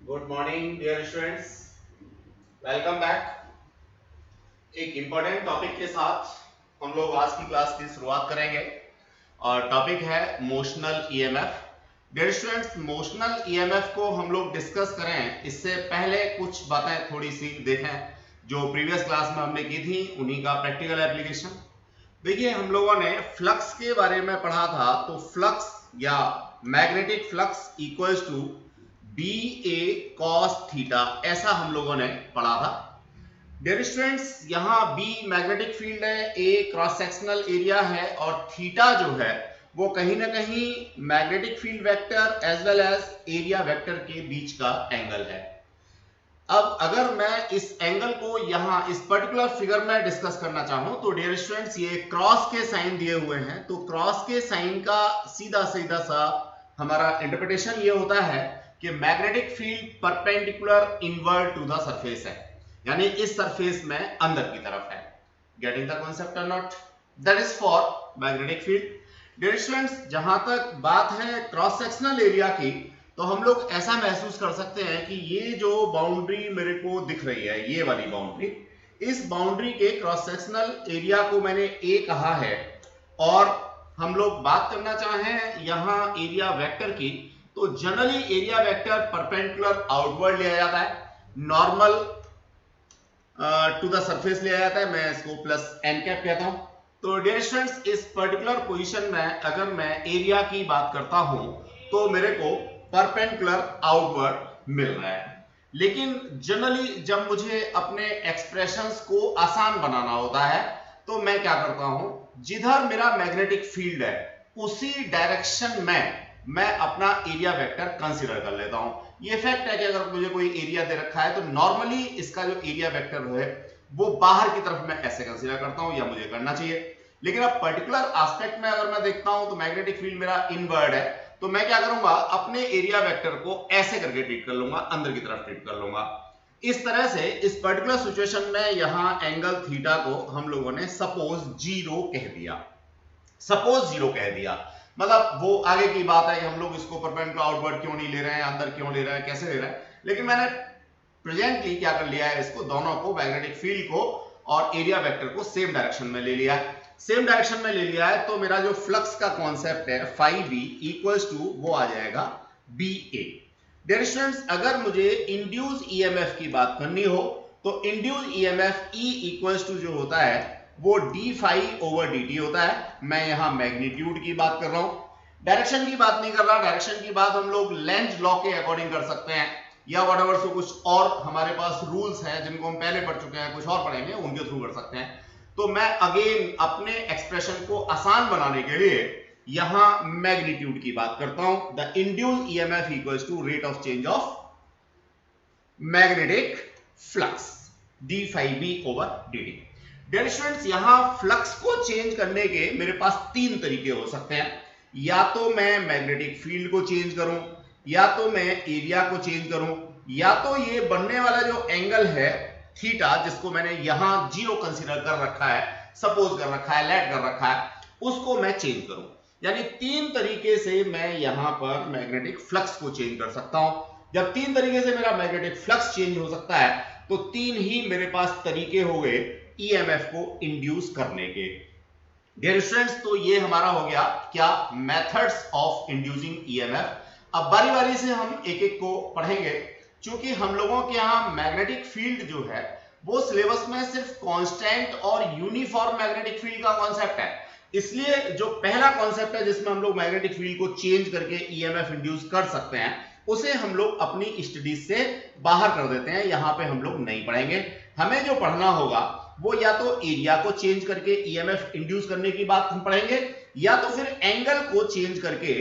Good morning dear students, welcome back. एक important topic के साथ हम लोग आज की क्लास की शुरुआत करेंगे और टॉपिक है motional EMF. Dear students, motional EMF को हम लोग डिस्कस करें इससे पहले कुछ बातें थोड़ी सी देखें जो प्रीवियस क्लास में हमने की थी, उन्हीं का प्रैक्टिकल एप्लीकेशन। देखिए, हम लोगों ने फ्लक्स के बारे में पढ़ा था, तो फ्लक्स या magnetic flux equals to B A cos theta, ऐसा हम लोगों ने पढ़ा था। डियर स्टूडेंट्स, यहाँ बी मैग्नेटिक फील्ड है, ए क्रॉस सेक्शनल एरिया है और थीटा जो है वो कहीं ना कहीं magnetic field vector as well as area vector के बीच का एंगल है। अब अगर मैं इस एंगल को यहाँ इस पर्टिकुलर फिगर में डिस्कस करना चाहूं तो डियर स्टूडेंट्स, ये क्रॉस के साइन दिए हुए हैं, तो क्रॉस के साइन का सीधा सीधा सा हमारा इंटरप्रिटेशन ये होता है कि magnetic field perpendicular inward to the surface है, यानी इस सरफेस में अंदर की तरफ है। गेटिंग द कॉन्सेप्ट और not? That is for magnetic field. Dear students, जहां तक बात है क्रॉस सेक्शनल एरिया की, तो हम लोग ऐसा महसूस कर सकते हैं कि ये जो बाउंड्री मेरे को दिख रही है, ये वाली बाउंड्री, इस बाउंड्री के क्रॉस सेक्शनल एरिया को मैंने ए कहा है और हम लोग बात करना चाहें यहां एरिया वेक्टर की, तो generally area vector perpendicular outward लिया जाता है, नॉर्मल टू द सरफेस लिया जाता है। मैं इसको प्लस एन कैप कहता हूं। तो डियर स्टूडेंट्स, इस पर्टिकुलर पोजीशन में अगर मैं एरिया की बात करता हूं तो मेरे को परपेंडिकुलर आउटवर्ड मिल रहा है। लेकिन जनरली जब मुझे अपने एक्सप्रेशंस को आसान बनाना होता है तो मैं क्या करता हूं, जिधर मेरा मैग्नेटिक फील्ड है उसी डायरेक्शन में मैं अपना एरिया वेक्टर कंसीडर कर लेता हूं। ये फैक्ट है कि अगर मुझे कोई एरिया दे रखा है तो नॉर्मली इसका जो एरिया वेक्टर है वो बाहर की तरफ मैं ऐसे कंसीडर करता हूं, या मुझे करना चाहिए। लेकिन अब पर्टिकुलर एस्पेक्ट में अगर मैं देखता हूं तो मैग्नेटिक फील्ड मेरा इनवर्ड है, तो मैं क्या करूंगा, अपने एरिया वेक्टर को ऐसे करके ट्रीट कर लूंगा, अंदर की तरफ ट्रीट कर लूंगा। इस तरह से इस पर्टिकुलर सिचुएशन में यहां एंगल थीटा को हम लोगों ने सपोज जीरो कह दिया। सपोज जीरो कह दिया मतलब वो आगे की बात है कि हम लोग इसको परपेंडिकुलर आउटवर्ड क्यों नहीं ले रहे हैं, अंदर क्यों ले रहे हैं, कैसे ले रहे हैं। लेकिन मैंने प्रेजेंटली क्या कर लिया है, इसको दोनों को, मैग्नेटिक फील्ड को और एरिया वेक्टर को सेम डायरेक्शन में ले लिया है। सेम डायरेक्शन में ले लिया है तो मेरा जो फ्लक्स का कॉन्सेप्ट है फाई बी इक्वल्स टू वो आ जाएगा बी ए। डियर स्टूडेंट्स, अगर मुझे इंड्यूस ईएमएफ की बात करनी हो तो induce EMF E equals to जो होता है वो d phi over d t होता है। मैं यहां मैग्नीट्यूड की बात कर रहा हूं, डायरेक्शन की बात नहीं कर रहा। डायरेक्शन की बात हम लोग लेंज लॉ के अकॉर्डिंग कर सकते हैं या व्हाटएवर, सो कुछ और हमारे पास रूल्स हैं जिनको हम पहले पढ़ चुके हैं, कुछ और पढ़ेंगे, उनके थ्रू कर सकते हैं। तो मैं अगेन अपने एक्सप्रेशन को आसान बनाने के लिए यहां मैग्नीट्यूड की बात करता हूं। The induced EMF equals to rate of change of magnetic flux d phi B over d t. Dear students, यहां फ्लक्स को चेंज करने के मेरे पास तीन तरीके हो सकते हैं। या तो मैं मैग्नेटिक फील्ड को चेंज करूं, या तो मैं एरिया को चेंज करूं, या तो ये बनने वाला जो एंगल है थीटा, जिसको मैंने यहां जीरो कंसीडर कर रखा है, सपोज कर रखा है, लेट कर रखा है, उसको मैं चेंज करूं। यानी तीन तरीके से मैं यहां पर मैग्नेटिक फ्लक्स को चेंज कर सकता हूं। जब तीन तरीके से मेरा मैग्नेटिक फ्लक्स चेंज हो सकता है तो तीन ही मेरे पास तरीके हो गए ईएमएफ को इंड्यूस करने के। डियर स्टूडेंट्स, तो ये हमारा हो गया क्या, मेथड्स ऑफ इंड्यूसिंग ईएमएफ। अब बारी बारी से हम एक एक को पढ़ेंगे। क्योंकि हम लोगों के यहाँ मैग्नेटिक फील्ड जो है वो सिलेबस में सिर्फ कांस्टेंट और यूनिफॉर्म मैग्नेटिक फील्ड का कॉन्सेप्ट है, इसलिए जो पहला कॉन्सेप्ट है जिसमें हम लोग मैग्नेटिक फील्ड को चेंज करके ईएमएफ इंड्यूस कर सकते हैं, उसे हम लोग अपनी स्टडीज से बाहर कर देते हैं, यहां पे हम लोग नहीं पढ़ेंगे। हमें जो पढ़ना होगा वो या तो एरिया को चेंज करके ईएमएफ इंड्यूस करने की बात हम पढ़ेंगे, या तो फिर एंगल को चेंज करके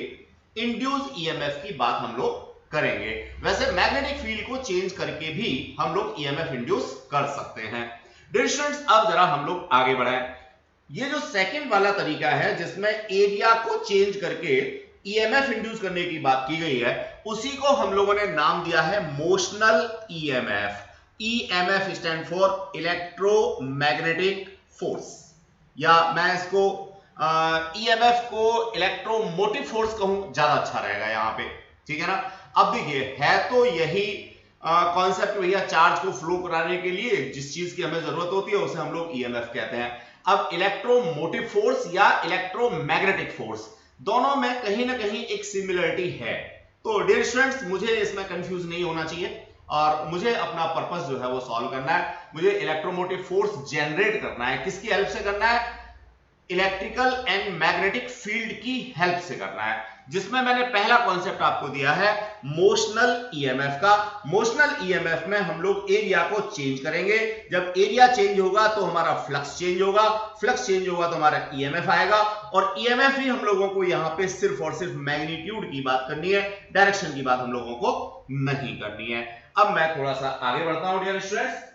इंड्यूस ईएमएफ की बात हम लोग करेंगे। वैसे मैग्नेटिक फील्ड को चेंज करके भी हम लोग ईएमएफ इंड्यूस कर सकते हैं। डियर स्टूडेंट्स, अब जरा हम लोग आगे बढ़ें। ये जो सेकंड वाला तरीका है जिसमें एरिया को चेंज करके ईएमएफ इंड्यूस करने की बात की गई है, उसी को हम लोगों ने नाम दिया है motional EMF. EMF stand for electromagnetic force, या मैं इसको ईएमएफ को इलेक्ट्रोमोटिव फोर्स कहूं, ज्यादा अच्छा रहेगा यहां पे, ठीक है ना। अब देखिए, है तो यही कॉन्सेप्ट भैया चार्ज को फ्लो कराने के लिए जिस चीज की हमें जरूरत होती है उसे हम लोग ईएमएफ कहते हैं। अब इलेक्ट्रोमोटिव फोर्स या इलेक्ट्रोमैग्नेटिक फोर्स दोनों में कहीं ना कहीं एक सिमिलरिटी है। तो डियर स्टूडेंट्स मुझे इसमें कंफ्यूज नहीं होना चाहिए और मुझे अपना पर्पस जो है वो सॉल्व करना है। मुझे इलेक्ट्रोमोटिव फोर्स जनरेट करना है। किसकी हेल्प से करना है? इलेक्ट्रिकल एंड मैग्नेटिक फील्ड की हेल्प से करना है, जिसमें मैंने पहला कॉन्सेप्ट आपको दिया है मोशनल ईएमएफ का। मोशनल ईएमएफ में हम लोग एरिया को चेंज करेंगे। जब एरिया चेंज होगा तो हमारा फ्लक्स चेंज होगा, फ्लक्स चेंज होगा तो हमारा ईएमएफ आएगा, और ईएमएफ ही हम लोगों को यहां पे सिर्फ और सिर्फ मैग्नीट्यूड की बात करनी है, डायरेक्शन की बात हम लोगों को नहीं करनी है। अब मैं थोड़ा सा आगे बढ़ता हूं डियर स्टूडेंट्स।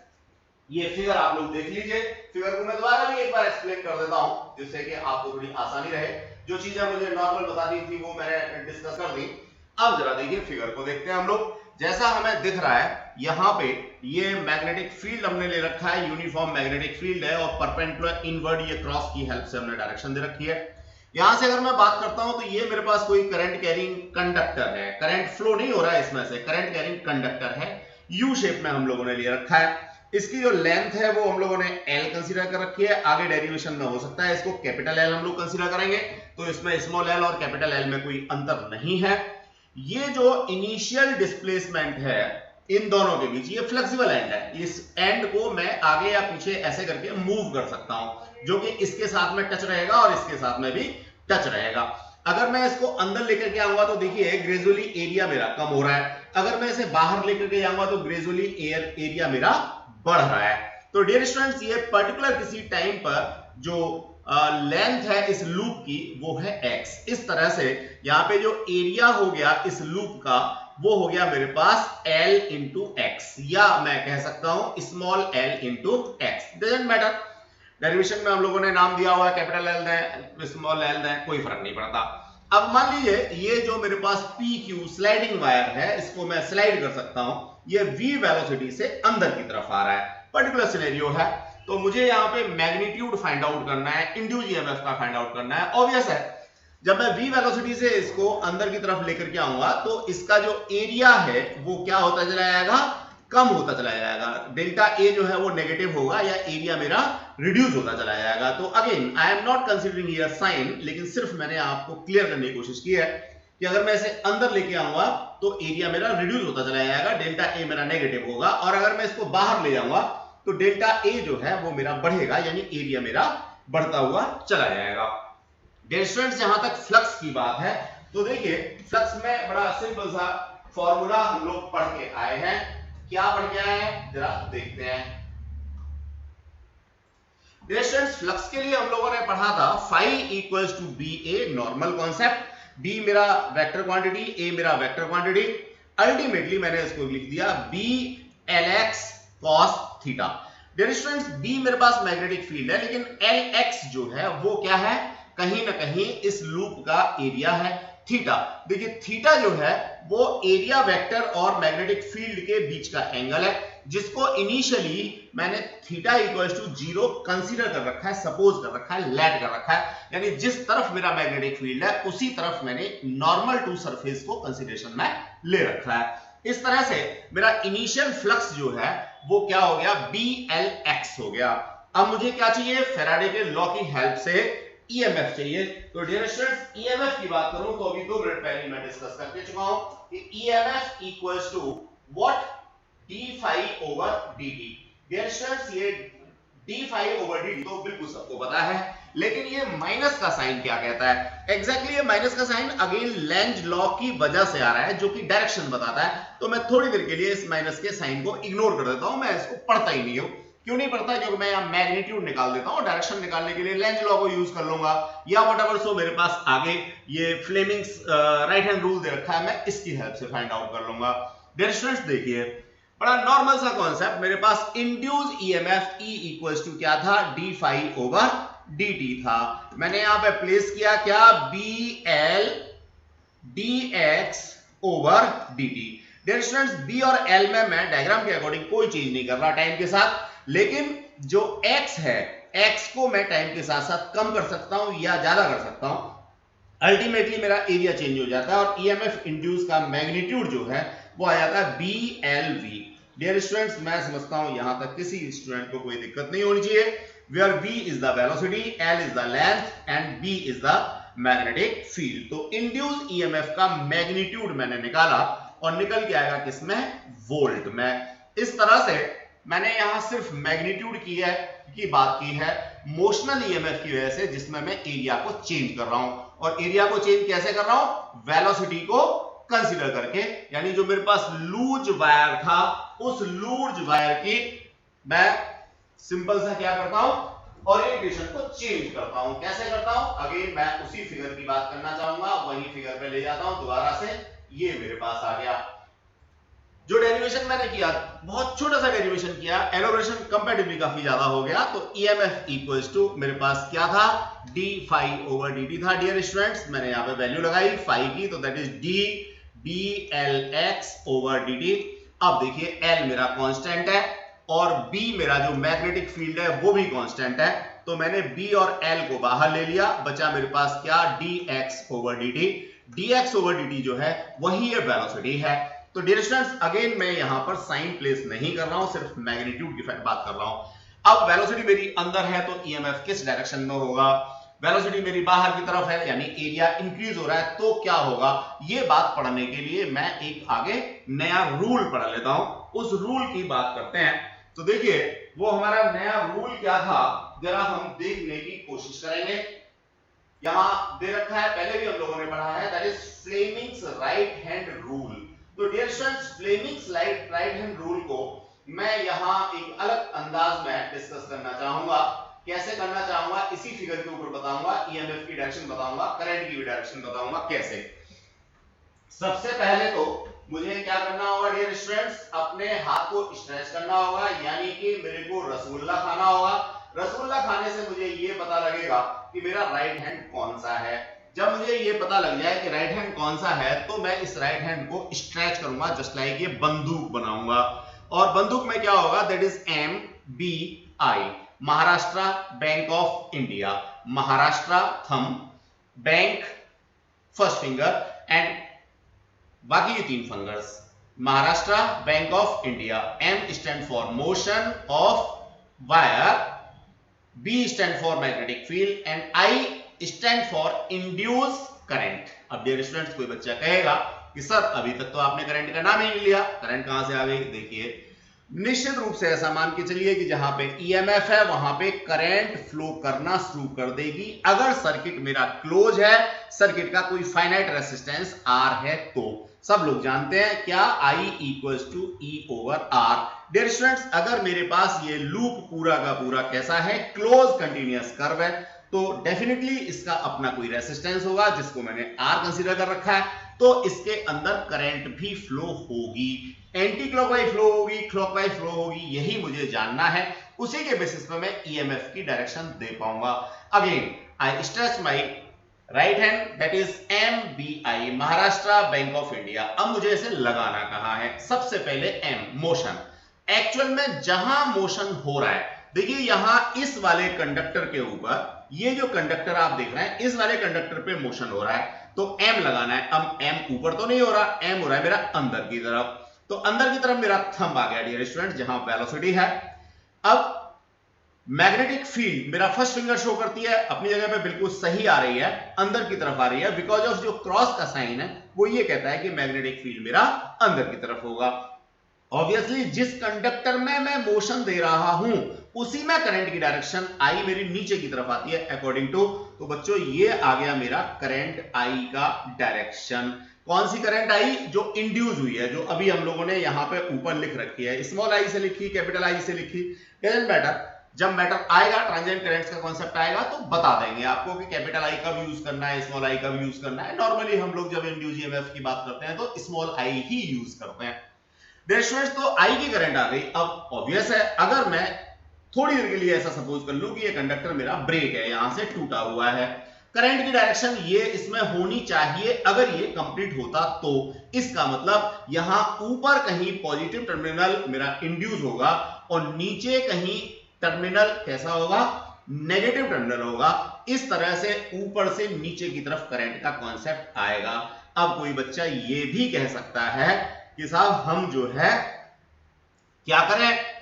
ये फिगर आप लोग देख लीजिए। फिगर को मैं दोबारा भी एक बार एक्सप्लेन कर देता हूं जिससे कि आपको थोड़ी आसानी रहे। जो चीजें मुझे नॉर्मल बता दी थी वो मैंने डिस्कस कर दी। अब जरा देखिए फिगर को देखते हैं हम लोग। जैसा हमें दिख रहा है यहाँ पे ये मैग्नेटिक फील्ड हमने ले रखा है, यूनिफॉर्म मैग्नेटिक फील्ड है, और परपेंडिकुलर इनवर्ड ये क्रॉस की हेल्प से हमने डायरेक्शन दे रखी है। यहां से अगर मैं बात करता हूं तो ये मेरे पास कोई करंट कैरिंग कंडक्टर है। करंट फ्लो नहीं हो रहा है इसमें से, करंट कैरिंग कंडक्टर है, यू शेप में हम लोगों ने ले रखा है। इसकी जो लेंथ है वो हम लोगों ने L कंसीडर कर रखी है। आगे डेरिवेशन में हो सकता है इसको कैपिटल L हम लोग कंसीडर करेंगे, तो इसमें स्मॉल l और कैपिटल L में कोई अंतर नहीं है। ये जो इनिशियल डिस्प्लेसमेंट है इन दोनों के बीच, ये फ्लेक्सिबल एंड है। इस एंड को मैं आगे या पीछे ऐसे करके मूव कर सकता हूं, जो कि इसके साथ में टच रहेगा और इसके साथ में भी टच रहेगा। अगर मैं इसको अंदर लेकर के आऊंगा तो देखिए ग्रेजुअली एरिया मेरा कम हो रहा है। अगर मैं इसे बाहर लेकर के जाऊंगा तो ग्रेजुअली एरिया मेरा बढ़ रहा है। तो डियर स्टूडेंट्स ये पर्टिकुलर किसी टाइम पर जो लेंथ है इस लूप की वो है x। इस तरह से यहाँ पे जो एरिया हो गया इस लूप का वो हो गया मेरे पास L इंटू एक्स, या मैं कह सकता हूं small l into x, doesn't matter. Derivation में हम लोगों ने नाम दिया हुआ है, कैपिटल L दें स्मॉल l दें कोई फर्क नहीं पड़ता। अब मान लीजिए ये जो मेरे पास PQ स्लाइडिंग वायर है इसको मैं स्लाइड कर सकता हूं, ये v वेलोसिटी से अंदर की तरफ आ रहा है, पर्टिकुलर सिनेरियो है। तो मुझे यहाँ पे मैग्नीट्यूड फाइंड आउट करना है, इंड्यूस ईएमएफ का फाइंड आउट करना है। ऑब्वियस है जब मैं v वेलोसिटी से इसको अंदर की तरफ लेकर के आऊंगा तो इसका जो एरिया है वो क्या होता चला जाएगा? कम होता चला जाएगा। डेल्टा ए जो है वो नेगेटिव होगा या एरिया मेरा रिड्यूस होता चला जाएगा। तो again I am not considering here sine, लेकिन सिर्फ मैंने आपको क्लियर करने की कोशिश की है कि अगर मैं इसे अंदर लेके आऊंगा तो एरिया मेरा रिड्यूस होता चला जाएगा, डेल्टा ए मेरा नेगेटिव होगा, और अगर मैं इसको बाहर ले जाऊंगा तो डेल्टा ए जो है वो मेरा बढ़ेगा, यानी एरिया मेरा बढ़ता हुआ चला जाएगा। डियर स्टूडेंट्स जहां तक फ्लक्स की बात है तो देखिए फ्लक्स में बड़ा सिंपल सा फॉर्मूला हम लोग पढ़ के आए हैं। क्या पढ़ के आए हैं जरा देखते हैं। डियर स्टूडेंट्स फ्लक्स के लिए हम लोगों ने पढ़ा था phi equals to B A, normal concept. B मेरा वेक्टर क्वांटिटी, ए मेरा वेक्टर क्वांटिटी। अल्टीमेटली मैंने इसको लिख दिया B L x cos theta. Dear students B मेरे पास मैग्नेटिक फील्ड है, लेकिन एल एक्स जो है वो क्या है? कहीं ना कहीं इस लूप का एरिया है थीटा। देखिए थीटा जो है वो एरिया वेक्टर और मैग्नेटिक फील्ड के बीच का एंगल है, जिसको इनिशियली मैंने थीटा इक्वल्स टू 0 कंसीडर कर रखा है, सपोज कर रखा है, लेट कर रखा है, यानी जिस तरफ मेरा मैग्नेटिक फील्ड है उसी तरफ मैंने नॉर्मल टू सरफेस को कंसीडरेशन में ले रखा है। इस तरह से मेरा इनिशियल फ्लक्स जो है वो क्या हो गया? BLX हो गया। अब मुझे क्या चाहिए? फैराडे के लॉ की हेल्प से ईएमएफ चाहिए। तो डियर स्टूडेंट्स ईएमएफ की बात करूं तो अभी 2 मिनट पहले मैं डिस्कस करके चुका हूं कि EMF equals to what? d phi over dt। Dear students ये d phi over dt तो बिल्कुल सबको पता है, लेकिन ये माइनस का साइन क्या कहता है? एग्जैक्टली ये माइनस का साइन अगेन लेंज लॉ की वजह से आ रहा है, जो कि डायरेक्शन बताता है। तो मैं थोड़ी देर के लिए इस माइनस के साइन को इग्नोर कर देता हूं, मैं इसको पढ़ता ही नहीं हूं। क्यों नहीं पढ़ता? क्योंकि मैं यहाँ मैग्नीट्यूड निकाल देता हूँ, डायरेक्शन निकालने के लिए लेंज लॉ को यूज कर लूंगा, या व्हाटएवर सो मेरे पास आगे ये फ्लेमिंग्स राइट हैंड रूल दे रखा है, मैं इसकी हेल्प से फाइंड आउट कर लूंगा। डियर स्टूडेंट्स देखिए बड़ा नॉर्मल सा कॉन्सेप्ट, मेरे पास induce EMF E equals to क्या था? d phi ओवर dt था। मैंने यहां पे प्लेस किया क्या? BL dx over dt। Dear students b और l में मैं डायग्राम के अकॉर्डिंग कोई चेंज नहीं कर रहा टाइम के साथ, लेकिन जो x है x को मैं टाइम के साथ साथ कम कर सकता हूं या ज्यादा कर सकता हूं। अल्टीमेटली मेरा एरिया चेंज हो जाता है और ईएमएफ इंड्यूस का मैग्नीट्यूड जो है वो आ जाता है BLV। डियर स्टूडेंट्स, मैं समझता हूं यहां तक किसी स्टूडेंट को कोई दिक्कत नहीं होनी चाहिए। Where V is the velocity, L is the length and B is the magnetic field। तो इंड्यूस EMF का मैग्नीट्यूड मैंने निकाला और निकल के आएगा किसमें, वोल्ट में। इस तरह से मैंने यहां सिर्फ मैग्नीट्यूड की बात की है मोशनल EMF की वजह से, जिसमें मैं एरिया को चेंज कर रहा हूं। और एरिया को चेंज कैसे कर रहा हूं, वेलोसिटी को कंसीडर करके। यानी जो मेरे पास लूज वायर था, उस लूज वायर की मैं सिंपल सा क्या करता हूं, ओरिएंटेशन को चेंज करता हूं। कैसे करता हूं, अगेन मैं उसी फिगर की बात करना चाहूंगा, वही फिगर पे ले जाता हूं दोबारा से। ये मेरे पास आ गया। जो डेरिवेशन मैंने किया, बहुत छोटा सा डेरिवेशन किया, एलोब्रेशन कंपैरेटिवली काफी ज्यादा हो गया। तो EMF इक्वल्स टू मेरे पास क्या था, d phi over dt था। डियर स्टूडेंट्स, मैंने यहाँ पे वैल्यू लगाई phi की, तो that is d dlx over dt। अब देखिए L मेरा कांस्टेंट है और B मेरा जो मैग्नेटिक फील्ड है वो भी कांस्टेंट है। तो मैंने B और L को बाहर ले लिया, बचा मेरे पास क्या, dx over dt। dx over dt जो है वही ये वेलोसिटी है। तो डियर स्टूडेंट्स, अगेन मैं यहां पर साइन प्लेस नहीं कर रहा हूं, सिर्फ मैग्नीट्यूड की बात कर रहा हूं। अब वेलोसिटी मेरी अंदर है तो EMF किस डायरेक्शन में होगा, वेलोसिटी मेरी बाहर की तरफ है यानी एरिया इंक्रीज हो रहा है, तो क्या होगा, ये बात पढ़ने के लिए मैं एक आगे नया रूल पढ़ लेता हूं। उस रूल की बात करते हैं। तो देखिए वो हमारा नया रूल क्या था, जरा हम देखने की कोशिश करेंगे। यहां दे रखा है, पहले भी हम लोगों ने पढ़ा है, that is Fleming's right hand rule. तो dear students, Fleming's right hand rule को मैं यहां एक अलग अंदाज में डिस्कस करना चाहूंगा। कैसे करना चाहूंगा, इसी फिगर के ऊपर बताऊंगा, EMF की डायरेक्शन बताऊंगा, करंट की भी डायरेक्शन बताऊंगा कैसे। सबसे पहले तो मुझे क्या करना होगा डियर स्टूडेंट्स, अपने हाथ को स्ट्रेच करना होगा, यानी कि मेरे को रसगुल्ला खाना होगा। रसगुल्ला खाने से मुझे ये पता लगेगा कि मेरा राइट हैंड कौन सा है। जब मुझे ये पता लग जाए कि राइट हैंड कौन सा है, तो मैं इस राइट हैंड को स्ट्रेच करूंगा, जस्ट लाइक ये बंदूक बनाऊंगा। और बंदूक में क्या होगा, that is MBI, Maharashtra bank of India. Maharashtra thumb, bank first finger and बाकी ये 3 fingers. Maharashtra bank of India. M stand for motion of wire, B stand for magnetic field and I stand for induce current. अब dear students, कोई बच्चा कहेगा कि sir अभी तक तो आपने करंट का नाम ही नहीं लिया, करंट कहां से आ गई। देखिए निश्चित रूप से ऐसा मान के चलिए कि जहां पे EMF है वहां पे करंट फ्लो करना शुरू कर देगी, अगर सर्किट मेरा क्लोज है, सर्किट का कोई फाइनाइट रेजिस्टेंस R है तो। सब लोग जानते हैं क्या, I equals to E over R। Dear students, अगर मेरे पास ये लूप पूरा का पूरा कैसा है, क्लोज कंटिन्यूअस कर्व है, तो डेफिनेटली इसका अपना कोई रेजिस्टेंस होगा जिसको मैंने R कंसीडर कर रखा है, तो इसके अंदर करंट भी फ्लो होगी। एंटी क्लॉकवाइज फ्लो होगी, क्लॉकवाइज फ्लो होगी, यही मुझे जानना है। उसी के बेसिस पे मैं EMF की डायरेक्शन दे पाऊंगा। Again I stretch my right hand, that is MBI, Maharashtra bank of India. अब मुझे इसे लगाना कहां है, सबसे पहले M, मोशन। एक्चुअल में जहां मोशन हो रहा है, देखिए यहां इस वाले कंडक्टर के ऊपर, ये जो कंडक्टर आप देख रहे हैं, इस वाले कंडक्टर पे मोशन हो रहा है, तो M लगाना है। अब M ऊपर तो नहीं हो रहा, M हो रहा है मेरा अंदर की तरफ, तो अंदर की तरफ मेरा थंब आ गया डियर स्टूडेंट, जहां वेलोसिटी है। अब मैग्नेटिक फील्ड मेरा फर्स्ट फिंगर शो करती है, अपनी जगह पे बिल्कुल सही आ रही है, अंदर की तरफ आ रही है, बिकॉज ऑफ जो क्रॉस का साइन है वो ये कहता है कि मैग्नेटिक फील्ड मेरा अंदर की तरफ होगा। ऑब्वियसली जिस कंडक्टर में मैं मोशन दे रहा हूं उसी में करंट की डायरेक्शन I मेरी नीचे की तरफ आती है अकॉर्डिंग टू। तो बच्चों ये आ गया मेरा करंट I का डायरेक्शन। कौन सी करंट I, जो इंड्यूस हुई है, जो अभी हम लोगों ने यहां पे ऊपर लिख रखी है, स्मॉल I से लिखी, कैपिटल I से लिखी, डजंट मैटर। जब मैटर आएगा, ट्रांजिएंट करंट्स का कॉन्सेप्ट आएगा तो बता देंगे आपको कि कैपिटल I कब यूज करना है, स्मॉल I कब यूज करना है। नॉर्मली हम लोग जब इंड्यूस EMF की बात करते हैं तो स्मॉल I ही यूज करते हैं। तो I की करंट आ गई। अब ऑब्वियस है, अगर मैं थोड़ी देर के लिए ऐसा सपोज कर लूं कि ये कंडक्टर मेरा ब्रेक है, यहां से टूटा हुआ है, करंट की डायरेक्शन ये इसमें होनी चाहिए, अगर ये कंप्लीट होता तो। इसका मतलब यहां ऊपर कहीं पॉजिटिव टर्मिनल मेरा इंड्यूस होगा और नीचे कहीं टर्मिनल कैसा होगा, नेगेटिव टर्मिनल होगा। इस तरह से ऊपर से नीचे की तरफ करंट का कॉन्सेप्ट आएगा। अब कोई बच्चा ये भी कह सकता है कि साहब हम जो है क्या करें,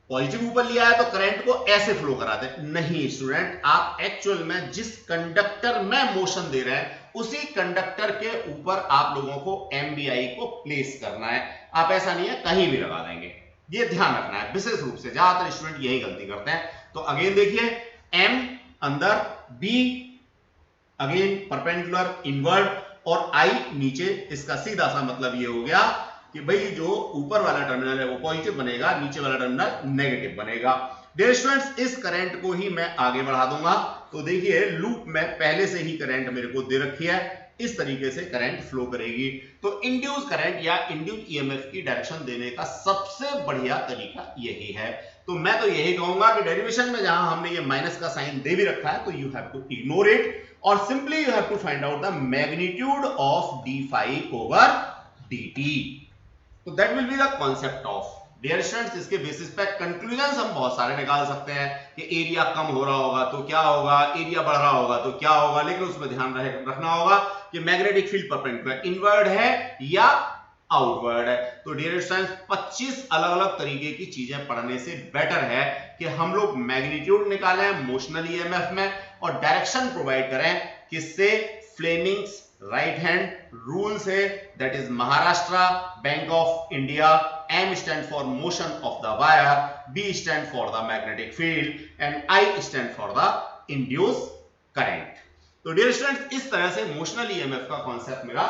पॉजिटिव ऊपर लिया है तो करंट को ऐसे फ्लो कराते हैं। नहीं स्टूडेंट, आप एक्चुअल में जिस कंडक्टर में मोशन दे रहे हैं उसी कंडक्टर के ऊपर आप लोगों को एमबीआई को प्लेस करना है। आप ऐसा नहीं है कहीं भी लगा देंगे, ये ध्यान रखना है विशेष रूप से, ज्यादातर स्टूडेंट यही गलती करते हैं। तो अगेन देखिए, एम अंदर, बी अगेन परपेंडिकुलर इनवर्ट और आई नीचे। इसका सीधा सा मतलब ये हो गया कि भाई जो ऊपर वाला टर्मिनल है वो पॉजिटिव बनेगा, नीचे वाला टर्मिनल नेगेटिव बनेगा। डियर स्टूडेंट्स, इस करंट को ही मैं आगे बढ़ा दूंगा। तो देखिए लूप में पहले से ही करंट मेरे को दे रखी है, इस तरीके से करंट फ्लो करेगी। तो इंड्यूस करंट या इंड्यूस ईएमएफ की डायरेक्शन देने का सबसे बढ़िया तरीका यही है। तो मैं तो यही कहूंगा कि डेरिवेशन में जहां हमने ये माइनस का साइन दे भी रखा है तो you have to ignore it और simply you have to find out the magnitude of d phi over dt। तो that will be the concept of. Dear students, इसके बेसिस पे कंक्लूजन हम बहुत सारे निकाल सकते हैं कि एरिया कम हो रहा होगा तो क्या होगा, एरिया बढ़ रहा होगा तो क्या होगा, लेकिन उसमें ध्यान रखना होगा कि मैग्नेटिक फील्ड परपेंडिकुलर इनवर्ड है या आउटवर्ड है। तो डियर स्टूडेंट्स, 25 अलग अलग तरीके की चीजें पढ़ने से बेटर है कि हम लोग मैग्नीट्यूड निकालें मोशनल ईएमएफ में और डायरेक्शन प्रोवाइड करें किससे, फ्लेमिंग्स राइट हैंड रूल से, that is Maharashtra bank of India. M stand for motion of the wire, B stand for the magnetic field and I stand for the induced current। तो dear students, इस तरह से motional EMF का concept मेरा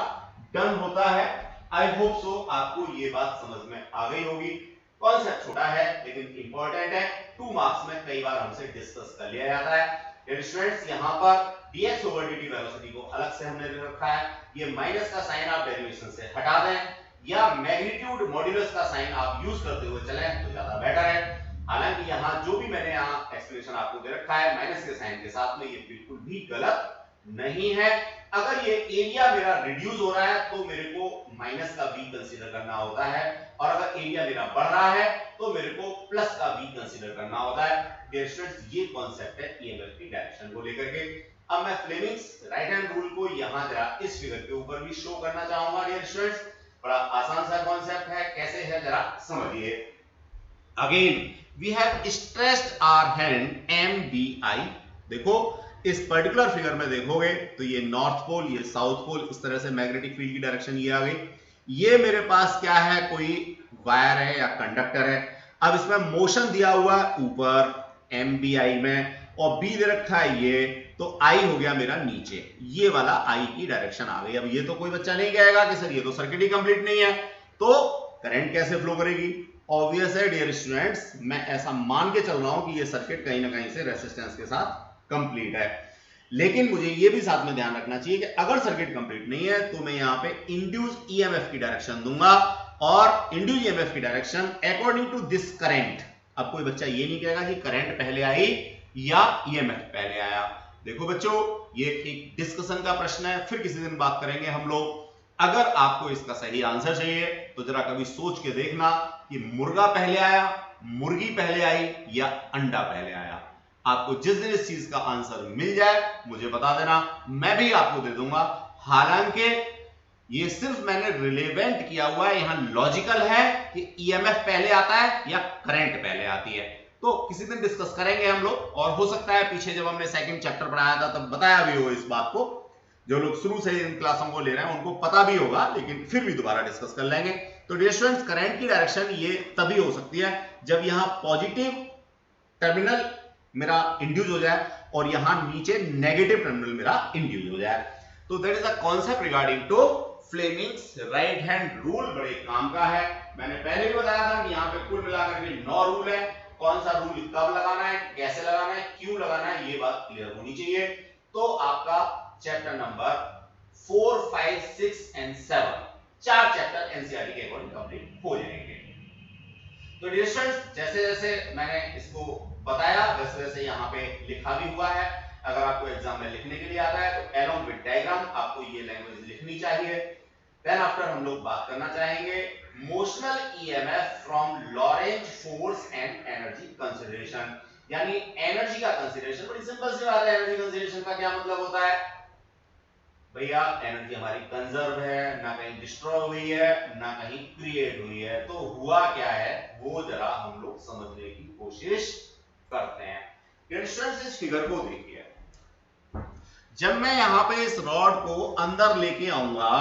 done होता है। I hope so आपको ये बात समझ में आ गई होगी। कॉन्सेप्ट छोटा है लेकिन इंपॉर्टेंट है, 2 मार्क्स में कई बार हमसे डिस्कस कर लिया जाता है। डियर स्टूडेंट्स, यहाँ पर dx over dt वेलोसिटी को अलग से हमने ले रखा है। ये माइनस का साइन आप डेरिवेशन से हटा दें या मैग्नीट्यूड मॉड्यूलस का साइन आप यूज करते हुए चलें तो ज्यादा बेटर है। हालांकि यहाँ जो भी मैंने यहाँ एक्सप्लेनेशन आपको दे रखा है माइनस के साइन के साथ में, ये बिल्कुल भी गलत नहीं है। अगर ये एरिया मेरा रिड्यूस हो रहा है तो मेरे को माइनस का बी कंसीडर करना होता है और अगर एरिया मेरा बढ़ रहा है तो मेरे को प्लस का बी कंसीडर करना होता है। डियर स्टूडेंट्स, ये कॉन्सेप्ट है ईएमएफ की डायरेक्शन को लेकर के। अब मैं फ्लेमिंग्स राइट हैंड रूल को यहाँ जरा इस फिगर के ऊपर भी शो करना चाहूंगा। डियर स्टूडेंट्स, बड़ा आसान सा कॉन्सेप्ट है, कैसे है जरा समझिए। Again we have stressed our hand MBI। देखो इस पर्टिकुलर फिगर में देखोगे तो ये नॉर्थ पोल, ये साउथ पोल, इस तरह से मैग्नेटिक फील्ड की डायरेक्शन ये आ गई। ये मेरे पास क्या है, कोई वायर है या कंडक्टर है। अब इसमें मोशन दिया हुआ है ऊपर MBI में और B दे रखा है ये, तो I हो गया मेरा नीचे, ये वाला I की डायरेक्शन आ गई। अब ये तो कोई बच्चा नहीं कहेगा कि सर ये तो सर्किट ही कंप्लीट नहीं है, तो करंट कैसे फ्लो करेगी। ऑब्वियस है डियर स्टूडेंट्स, मैं ऐसा मान के चल रहा हूं कि ये सर्किट कहीं ना कहीं से रेजिस्टेंस के साथ कंप्लीट है, लेकिन मुझे ये भी साथ में ध्यान रखना चाहिए कि अगर सर्किट कंप्लीट नहीं है तो मैं यहाँ पे इंड्यूस ईएमएफ की डायरेक्शन दूंगा और इंड्यूस ईएमएफ की direction according to this current. अब कोई बच्चा ये नहीं कहेगा कि करंट पहले आई या ईएमएफ पहले आया। देखो बच्चों, ये एक डिस्कशन का प्रश्न है, फिर किसी दिन बात करेंगे हम लोग। अगर आपको इसका सही आंसर चाहिए तो जरा कभी सोच के देखना कि मुर्गा पहले आया, मुर्गी पहले आई या अंडा पहले आया। आपको जिस दिन इस चीज का आंसर मिल जाए मुझे बता देना, मैं भी आपको दे दूंगा। हालांकि ये सिर्फ मैंने रिलेवेंट किया हुआ है, यहां लॉजिकल है कि ईएमएफ पहले आता है या करंट पहले आती है। तो किसी दिन डिस्कस करेंगे हम लोग, और हो सकता है पीछे जब हमने सेकंड चैप्टर पढ़ाया था तब बताया भी हो इस बात को। जो लोग शुरू से इन क्लासों को ले रहे हैं उनको पता भी होगा, लेकिन फिर भी दोबारा डिस्कस कर लेंगे। तो डियर स्टूडेंट्स, करंट की डायरेक्शन ये तभी हो सकती है जब यहां पॉजिटिव टर्मिनल मेरा इंड्यूस हो जाए और यहां नीचे नेगेटिव टर्मिनल मेरा इंड्यूस हो जाए। तो that is the concept regarding to Fleming's right hand rule. बड़े काम का है, मैंने पहले भी बताया था कि यहाँ पे कुल मिलाकर के 9 रूल है। कौन सा रूल कब लगाना है, कैसे लगाना है, क्यों लगाना है, ये बात क्लियर होनी चाहिए। तो आपका chapter number 4, 5, 6 and 7 4 chapter NCERT के अकॉर्डिंग कंप्लीट हो जाएंगे। तो डियर स्टूडेंट्स, जैसे जैसे मैंने इसको बताया वैसे वैसे यहाँ पे लिखा भी हुआ है। अगर आपको एग्जाम में लिखने के लिए आता है तो अलोंग विद डायग्राम आपको ये लैंग्वेज लिखनी चाहिए। देन आफ्टर हम लोग बात करना चाहेंगे motional EMF from Lorentz force and energy consideration, यानी एनर्जी का कंसीडरेशन। बड़ी सिंपल सी बात है, एनर्जी कंसीडरेशन का क्या मतलब होता है। भैया एनर्जी हमारी कंजर्व है, ना कहीं डिस्ट्रॉय हुई है, ना कहीं क्रिएट हुई है। तो हुआ क्या है वो जरा हम लोग समझने की कोशिश करते हैं। स्टूडेंट्स इस फिगर को देखिए, जब मैं यहां पे इस रॉड को अंदर लेके आऊंगा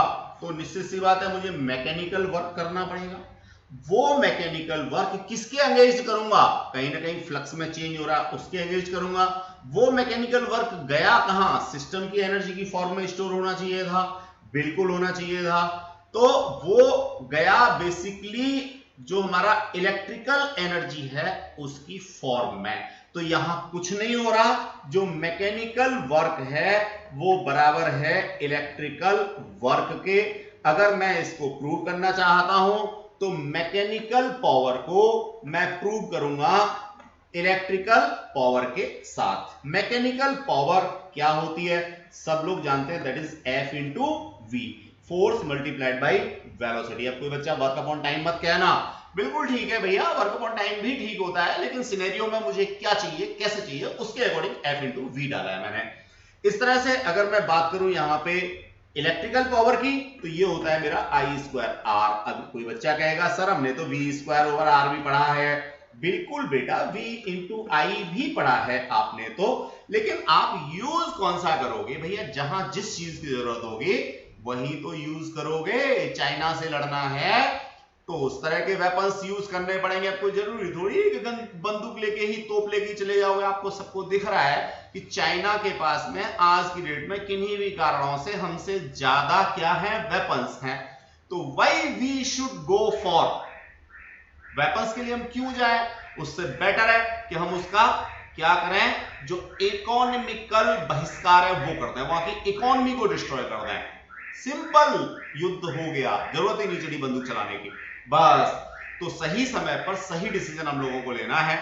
तो निश्चित सी बात है मुझे मैकेनिकल वर्क करना पड़ेगा। वो मैकेनिकल वर्क किसके अगेंस्ट करूंगा? कहीं ना कहीं फ्लक्स में चेंज हो रहा है उसके अगेंस्ट करूंगा। वो मैकेनिकल वर्क गया कहां? सिस्टम की एनर्जी की फॉर्म में स्टोर होना चाहिए था, बिल्कुल होना चाहिए था। तो वो गया बेसिकली जो हमारा इलेक्ट्रिकल एनर्जी है उसकी फॉर्म में। तो यहां कुछ नहीं हो रहा, जो मैकेनिकल वर्क है वो बराबर है इलेक्ट्रिकल वर्क के। अगर मैं इसको प्रूव करना चाहता हूं तो मैकेनिकल पावर को मैं प्रूव करूंगा इलेक्ट्रिकल पावर के साथ। मैकेनिकल पावर क्या होती है? सब लोग जानते हैं, that is F into v, force multiplied by velocity. अब कोई बच्चा वर्क अपॉन टाइम मत कहना, बिल्कुल ठीक है भैया, वर्क अपॉन टाइम भी ठीक होता है, लेकिन सिनेरियो में मुझे क्या चाहिए, कैसे चाहिए, उसके अकॉर्डिंग F इंटू वी डाला है मैंने। इस तरह से अगर मैं बात करूं यहां पे इलेक्ट्रिकल पावर की तो ये होता है मेरा आई स्क्वायर आर। अब कोई बच्चा कहेगा सर हमने तो वी स्क्वायर ओवर आर भी पढ़ा है। बिल्कुल बेटा, v इंटू आई भी पढ़ा है आपने तो, लेकिन आप यूज कौन सा करोगे भैया? जहां जिस चीज की जरूरत होगी वही तो यूज करोगे। चाइना से लड़ना है तो उस तरह के वेपन्स यूज करने पड़ेंगे। आपको जरूरी थोड़ी है कि बंदूक लेके ही तोप लेके चले जाओगे। आपको सबको दिख रहा है कि चाइना के पास में आज की डेट में किन्हीं भी कारणों से हमसे ज्यादा क्या है? वेपन्स हैं। तो why we should go for weapons के लिए हम क्यों जाए? उससे बेटर है कि हम उसका क्या करें? जो इकोनॉमिकल बहिष्कार है वो करते हैं, वहां की इकोनॉमी को डिस्ट्रॉय कर दें। सिंपल, युद्ध हो गया, जरूरत ही नहीं चली बंदूक चलाने की, बस। तो सही समय पर सही डिसीजन हम लोगों को लेना है।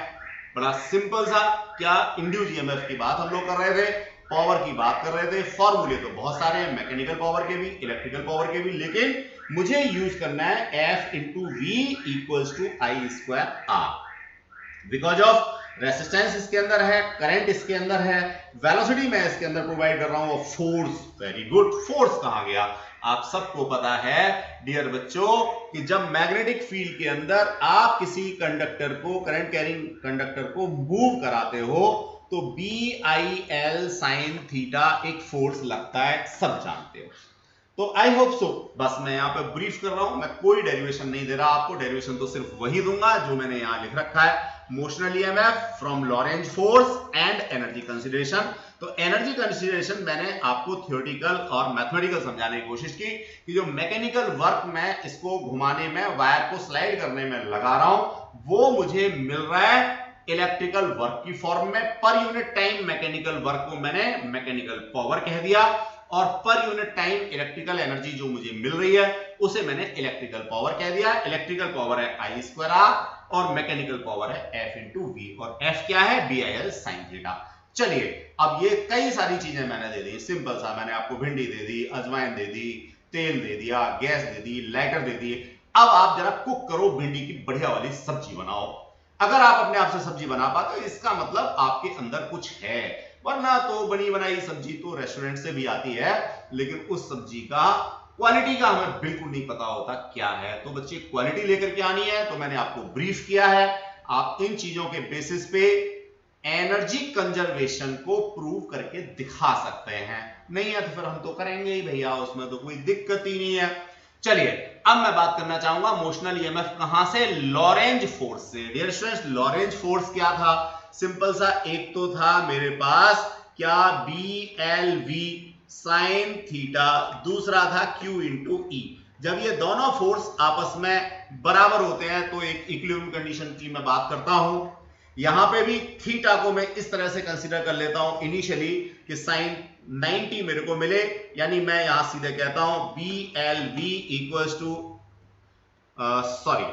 बड़ा सिंपल सा, क्या इंड्यूस ईएमएफ की बात हम लोग कर रहे थे, पावर की बात कर रहे थे। फॉर्मूले तो बहुत सारे हैं, मैकेनिकल पावर के भी, इलेक्ट्रिकल पावर के भी, लेकिन मुझे यूज करना है F into V equals to I square R. Because of resistance इसके अंदर है, करंट इसके अंदर है, वेलोसिटी मैं इसके अंदर प्रोवाइड कर रहा हूं, और फोर्स, वेरी गुड, फोर्स कहां गया? आप सबको पता है डियर बच्चों कि जब मैग्नेटिक फील्ड के अंदर आप किसी कंडक्टर को, करंट कैरिंग कंडक्टर को मूव कराते हो तो BIL साइन थीटा एक फोर्स लगता है, सब जानते हो। तो आई होप सो, बस मैं यहां पे ब्रीफ कर रहा हूं, मैं कोई डेरिवेशन नहीं दे रहा आपको। डेरिवेशन तो सिर्फ वही दूंगा जो मैंने यहां लिख रखा है, motional EMF from Lorentz force and energy consideration. तो एनर्जी कंसीडरेशन मैंने आपको थियोरेटिकल और मैथमेटिकल समझाने की कोशिश की कि जो मैकेनिकल वर्क मैं इसको घुमाने में, वायर को स्लाइड करने में लगा रहा हूं, वो मुझे मिल रहा है इलेक्ट्रिकल वर्क की फॉर्म में। Per unit time mechanical work को मैंने मैकेनिकल पावर कह दिया, और per unit time electrical energy जो मुझे मिल रही है उसे मैंने इलेक्ट्रिकल पावर कह दिया। इलेक्ट्रिकल पावर है आई स्क्वायर आर और मैकेनिकल पावर है F इंटू वी, और F क्या है? BIL sine theta. चलिए, अब ये कई सारी चीजें मैंने दे दी, सिंपल सा, मैंने आपको भिंडी दे दी, अजवाइन दे दी, तेल दे दिया, गैस दे दी, लाइटर दे दी। अब आप जरा कुक करो, भिंडी की बढ़िया वाली सब्जी बनाओ। अगर आप अपने आप से सब्जी बना पाते हो इसका मतलब आपके अंदर कुछ है, वरना तो बनी बनाई सब्जी तो रेस्टोरेंट से भी आती है, लेकिन उस सब्जी का क्वालिटी का हमें बिल्कुल नहीं पता होता क्या है। तो बच्चे क्वालिटी लेकर के आनी है, तो मैंने आपको ब्रीफ किया है। आप इन चीजों के बेसिस पे एनर्जी कंजर्वेशन को प्रूव करके दिखा सकते हैं, नहीं है तो फिर हम तो करेंगे ही भैया, उसमें तो कोई दिक्कत ही नहीं है। चलिए, अब मैं बात करना चाहूंगा मोशनल ईएमएफ कहां से? लॉरेंज फोर्स से। डियर स्टूडेंट्स, लॉरेंज फोर्स क्या था? सिंपल सा, एक तो था मेरे पास क्या? BLV साइन थीटा, दूसरा था Q इंटू ई। जब ये दोनों फोर्स आपस में बराबर होते हैं तो एक इक्विलिब्रियम कंडीशन की मैं बात करता हूं। यहां पे भी थीटा को मैं इस तरह से कंसीडर कर लेता हूं इनिशियली कि साइन 90 मेरे को मिले, यानी मैं यहां सीधे कहता हूं BLV equals to, sorry,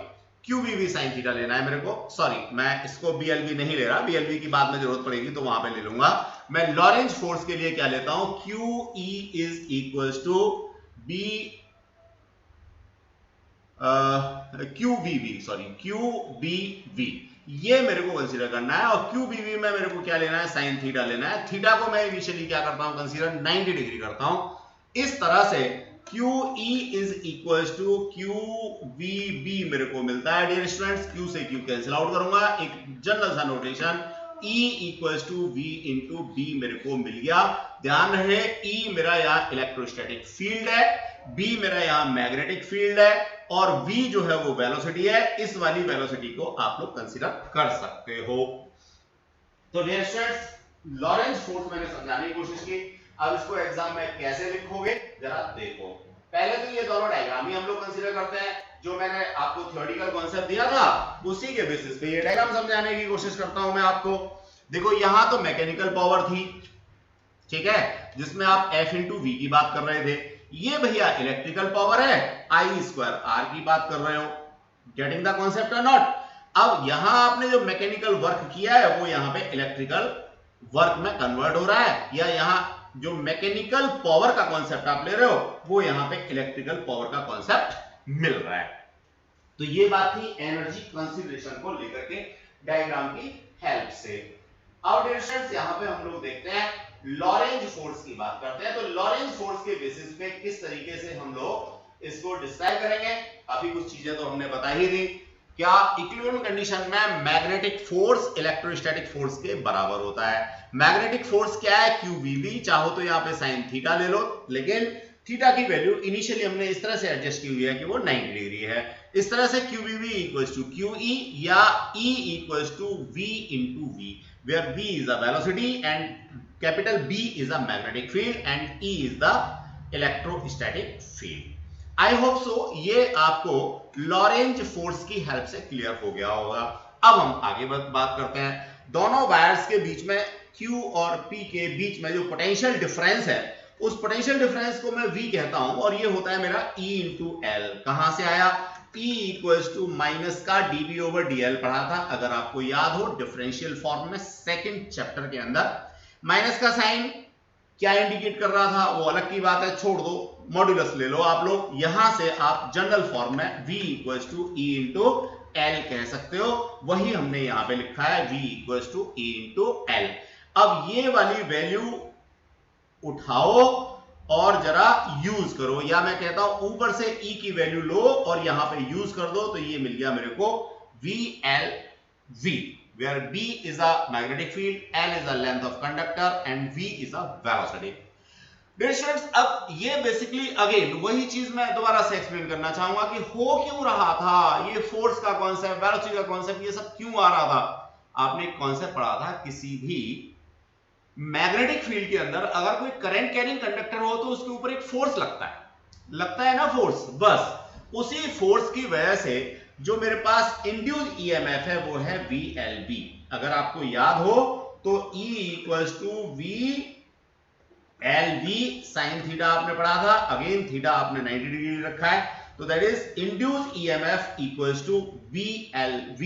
QVV sine theta लेना है मेरे को, सॉरी मैं इसको BLV नहीं ले रहा, BLV की बाद में जरूरत पड़ेगी तो वहां पे ले लूंगा। मैं लॉरेंज फोर्स के लिए क्या लेता हूं? QE is equals to QBV, ये मेरे को कंसीडर करना है। और QBV में मेरे को क्या लेना है? साइन थीटा लेना है। थीटा को मैं इनिशियली क्या करता हूं? कंसीडर 90 डिग्री करता हूं। इस तरह से QE is equal to QVB मेरे को मिलता है डियर स्टूडेंट्स। Q से Q कैंसिल आउट करूंगा, एक जनरल सा notation E equal to V into B मेरे को मिल गया। ध्यान रहे E मेरा यहाँ इलेक्ट्रोस्टैटिक फील्ड है, B मेरा यहाँ मैग्नेटिक फील्ड है और V जो है वो वेलोसिटी है। इस वाली वेलोसिटी को आप लोग कंसीडर कर सकते हो। तो डियर स्टूडेंट्स लॉरेंज फोर्स मैंने समझाने की कोशिश की, अब इसको एग्जाम में कैसे लिखोगे जरा देखो। पहले तो ये दोनों डायग्राम ही हम लोग कंसीडर करते हैं, जो मैंने आपको थ्योरेटिकल कॉन्सेप्ट दिया था उसी के बेसिस पे ये डायग्राम समझाने की कोशिश करता हूं मैं आपको। देखो यहां तो मैकेनिकल पावर थी, ठीक है, जिसमें आप F इंटू वी की बात कर रहे थे। ये भैया इलेक्ट्रिकल पावर है, आई स्क्वायर आर की बात कर रहे हो। गेटिंग द कॉन्सेप्ट और नॉट? अब यहां आपने जो मैकेनिकल वर्क किया है वो यहां पे इलेक्ट्रिकल वर्क में कन्वर्ट हो रहा है, या यहां जो मैकेनिकल पावर का कॉन्सेप्ट आप ले रहे हो वो यहां पे इलेक्ट्रिकल पावर का कॉन्सेप्ट मिल रहा है। तो ये बात थी एनर्जी कंसीडरेशन को लेकर के डायग्राम की हेल्प से। अब डियर स्टूडेंट्स यहां पे हम लोग देखते हैं लॉरेंज फोर्स की बात करते हैं। तो लॉरेंज फोर्स के बेसिस पे किस तरीके से हम लोग इसको डिस्क्राइब करेंगे, काफी कुछ चीजें तो हमने बता ही दी। क्या इक्विलिब्रियम कंडीशन में मैग्नेटिक फोर्स इलेक्ट्रोस्टैटिक फोर्स के बराबर होता है। मैग्नेटिक फोर्स क्या है, QVB, चाहो तो यहाँ पे साइन थीटा ले लो, लेकिन थीटा की वैल्यू इनिशियली हमने इस तरह से एडजस्ट की हुई है कि वो 90 डिग्री है। इस तरह से QVB इक्वल्स टू QE या E equals to V into V, where V is the velocity and capital B is the magnetic field and E is the electrostatic field. I hope so ये आपको Lorentz force की help से clear हो गया होगा। अब हम आगे बात करते हैं दोनों वायर्स के बीच में Q और P के बीच में जो पोटेंशियल डिफरेंस है, उस पोटेंशियल डिफरेंस को मैं V कहता हूं और ये होता है मेरा E इंटू L। कहां से आया? E इक्वल्स टू माइनस का dB ओवर dl पढ़ा था, अगर आपको याद हो डिफरेंशियल फॉर्म में सेकंड चैप्टर के अंदर। माइनस का साइन क्या इंडिकेट कर रहा था वो अलग की बात है, छोड़ दो, मॉड्यूलस ले लो आप लोग। यहां से आप जनरल फॉर्म में V equals to E into L कह सकते हो, वही हमने यहां पे लिखा है V equals to E into L। अब ये वाली वैल्यू उठाओ और जरा यूज करो, या मैं कहता हूं ऊपर से E की वैल्यू लो और यहां पे यूज कर दो, तो ये मिल गया मेरे को VLV, where B is a magnetic field, L is the length of conductor and V is a velocity. Dear students, अब ये बेसिकली अगेन वही चीज मैं दोबारा से एक्सप्लेन करना चाहूंगा कि हो क्यों रहा था ये फोर्स का कॉन्सेप्ट, वेलोसिटी का कॉन्सेप्ट, ये सब क्यों आ रहा था। आपने एक कॉन्सेप्ट पढ़ा था, किसी भी मैग्नेटिक फील्ड के अंदर अगर कोई करंट कैरिंग कंडक्टर हो तो उसके ऊपर एक फोर्स लगता है ना फोर्स, बस उसी फोर्स की वजह से जो मेरे पास इंड्यूस्ड ईएमएफ है वो है VLB। अगर आपको याद हो तो E equals to VLV sine theta आपने पढ़ा था, अगेन थीटा आपने 90 डिग्री रखा है, तो that is induced EMF equals to VLV।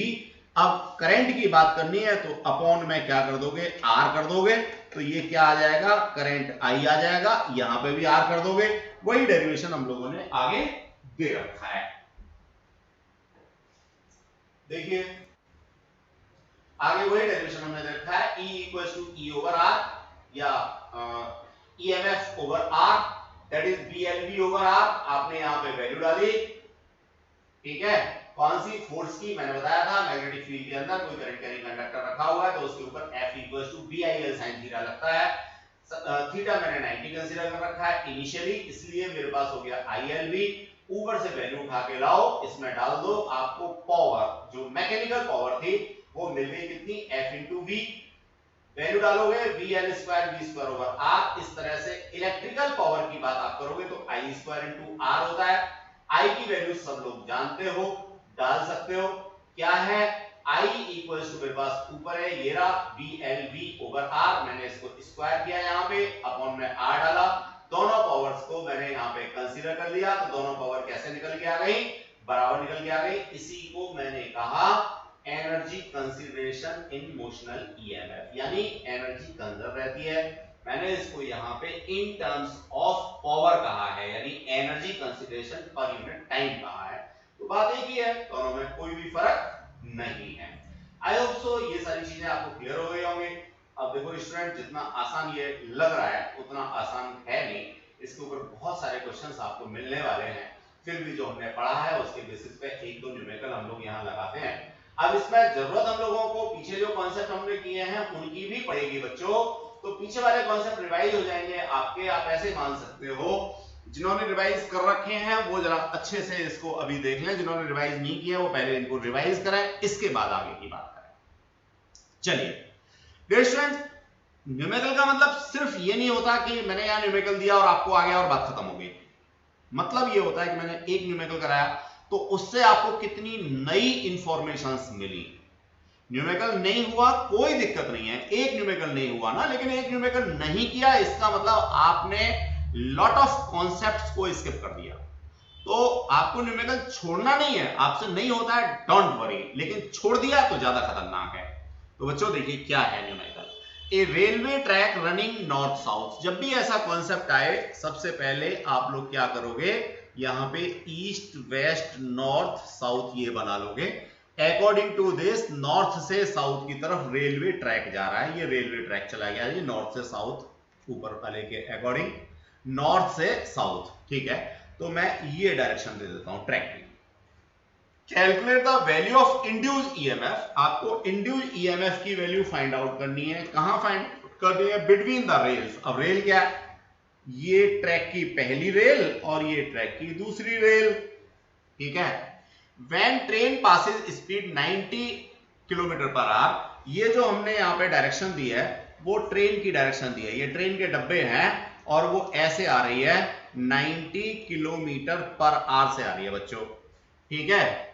अब करंट की बात करनी है तो अपॉन में क्या कर दोगे, R कर दोगे, तो ये क्या आ जाएगा, करंट I आ जाएगा, यहां पे भी R कर दोगे, वही डेरिवेशन हम लोगों ने आगे दे रखा है। देखिए आगे वही डेरिवेशन हमने दे रखा है, E equals to E over R या EMF over R, that is VLV over R। आपने यहां पे वैल्यू डाली, ठीक है, कौन सी फोर्स की, मैंने बताया था मैग्नेटिक फील्ड के अंदर कोई करंट कैरिंग कंडक्टर रखा हुआ है तो उसके ऊपर F equals to BIL sin theta लगता है। थीटा मैंने 90 कंसीडर कर रखा है इनिशियली, इसलिए मेरे पास हो गया ILV। ऊपर से वैल्यू उठा के लाओ, इसमें डाल दो, आपको पावर जो मैकेनिकल पावर थी वो मिल गई कितनी, F इंटू V। वैल्यू डालोगे VL square V square over R। इस तरह से इलेक्ट्रिकल पावर की बात आप करोगे तो I स्क्वायर इंटू R होता है। I की वैल्यू सब लोग जानते हो, डाल सकते हो, क्या है I इक्वल्स टू मेरे पास ऊपर है ये रहा VLV ओवर R, मैंने इसको स्क्वायर किया यहाँ पे, अपॉन में R डाला, दोनों पावर्स को मैंने यहाँ पे कंसीडर कर लिया, तो दोनों पावर कैसे निकल के आ गई, बराबर निकल के आ गई। इसी को मैंने कहा एनर्जी कंसीडरेशन इन मोशनल ईएमएफ, यानी एनर्जी कंजर्व रहती है। मैंने इसको यहाँ पे इन टर्म्स ऑफ पावर कहा है, यानी energy consideration per unit time कहा है। तो बात एक ही है, दोनों में कोई भी फर्क नहीं है। आई होप सो ये सारी चीजें आपको क्लियर हो गई होंगी। अब देखो स्टूडेंट, जितना आसान ये लग रहा है उतना आसान है नहीं, इसके ऊपर बहुत सारे क्वेश्चंस आपको मिलने वाले हैं, फिर भी जो हमने पढ़ा है उसके बेसिस पे एक दो न्यूमेरिकल हम लोग यहाँ लगाते हैं। अब इसमें जरूरत हम लोगों को पीछे जो कॉन्सेप्ट हमने किए हैं उनकी भी पड़ेगी बच्चों, तो पीछे वाले कॉन्सेप्ट रिवाइज हो जाएंगे आपके। आप ऐसे मान सकते हो जिन्होंने रिवाइज कर रखे हैं वो जरा अच्छे से इसको अभी देख लें, जिन्होंने रिवाइज नहीं किया वो पहले इनको रिवाइज करें, इसके बाद आगे की बात करें। चलिए डियर स्टूडेंट्स, न्यूमेरिकल का मतलब सिर्फ ये नहीं होता कि मैंने यहां न्यूमेरिकल दिया और आपको आ गया और बात खत्म हो गई। मतलब ये होता है कि मैंने एक न्यूमेरिकल कराया तो उससे आपको कितनी नई इंफॉर्मेशंस मिली। न्यूमेरिकल नहीं हुआ कोई दिक्कत नहीं है, एक न्यूमेरिकल नहीं हुआ ना, लेकिन एक न्यूमेरिकल नहीं किया इसका मतलब आपने लॉट ऑफ कॉन्सेप्ट्स को स्किप कर दिया। तो आपको न्यूमेरिकल छोड़ना नहीं है, आपसे नहीं होता है डोंट वरी, लेकिन छोड़ दिया तो ज्यादा खतरनाक है। तो बच्चों देखिए क्या है numerical, a railway track running north south. जब भी ऐसा कॉन्सेप्ट आए सबसे पहले आप लोग क्या करोगे, यहां पे ईस्ट वेस्ट नॉर्थ साउथ ये बना लोगे। अकॉर्डिंग टू दिस नॉर्थ से साउथ की तरफ रेलवे ट्रैक जा रहा है, ये रेलवे ट्रैक चला गया ये नॉर्थ से साउथ, ऊपर वाले के अकॉर्डिंग नॉर्थ से साउथ, ठीक है। तो मैं ये डायरेक्शन दे देता हूं ट्रैक की। Calculate the value of induce EMF, आपको इंड्यूस ईएमएफ की वैल्यू फाइंड आउट करनी है। कहां फाइंड करनी है, बिटवीन द रेल्स। अब रेल क्या है, ये ट्रैक की पहली रेल और ये ट्रैक की दूसरी रेल, ठीक है। When train passes speed 90 kilometre per hour, ये जो हमने यहां पे डायरेक्शन दी है वो ट्रेन की डायरेक्शन दी है, ये ट्रेन के डब्बे हैं और वो ऐसे आ रही है 90 किलोमीटर पर आवर से आ रही है बच्चों, ठीक है।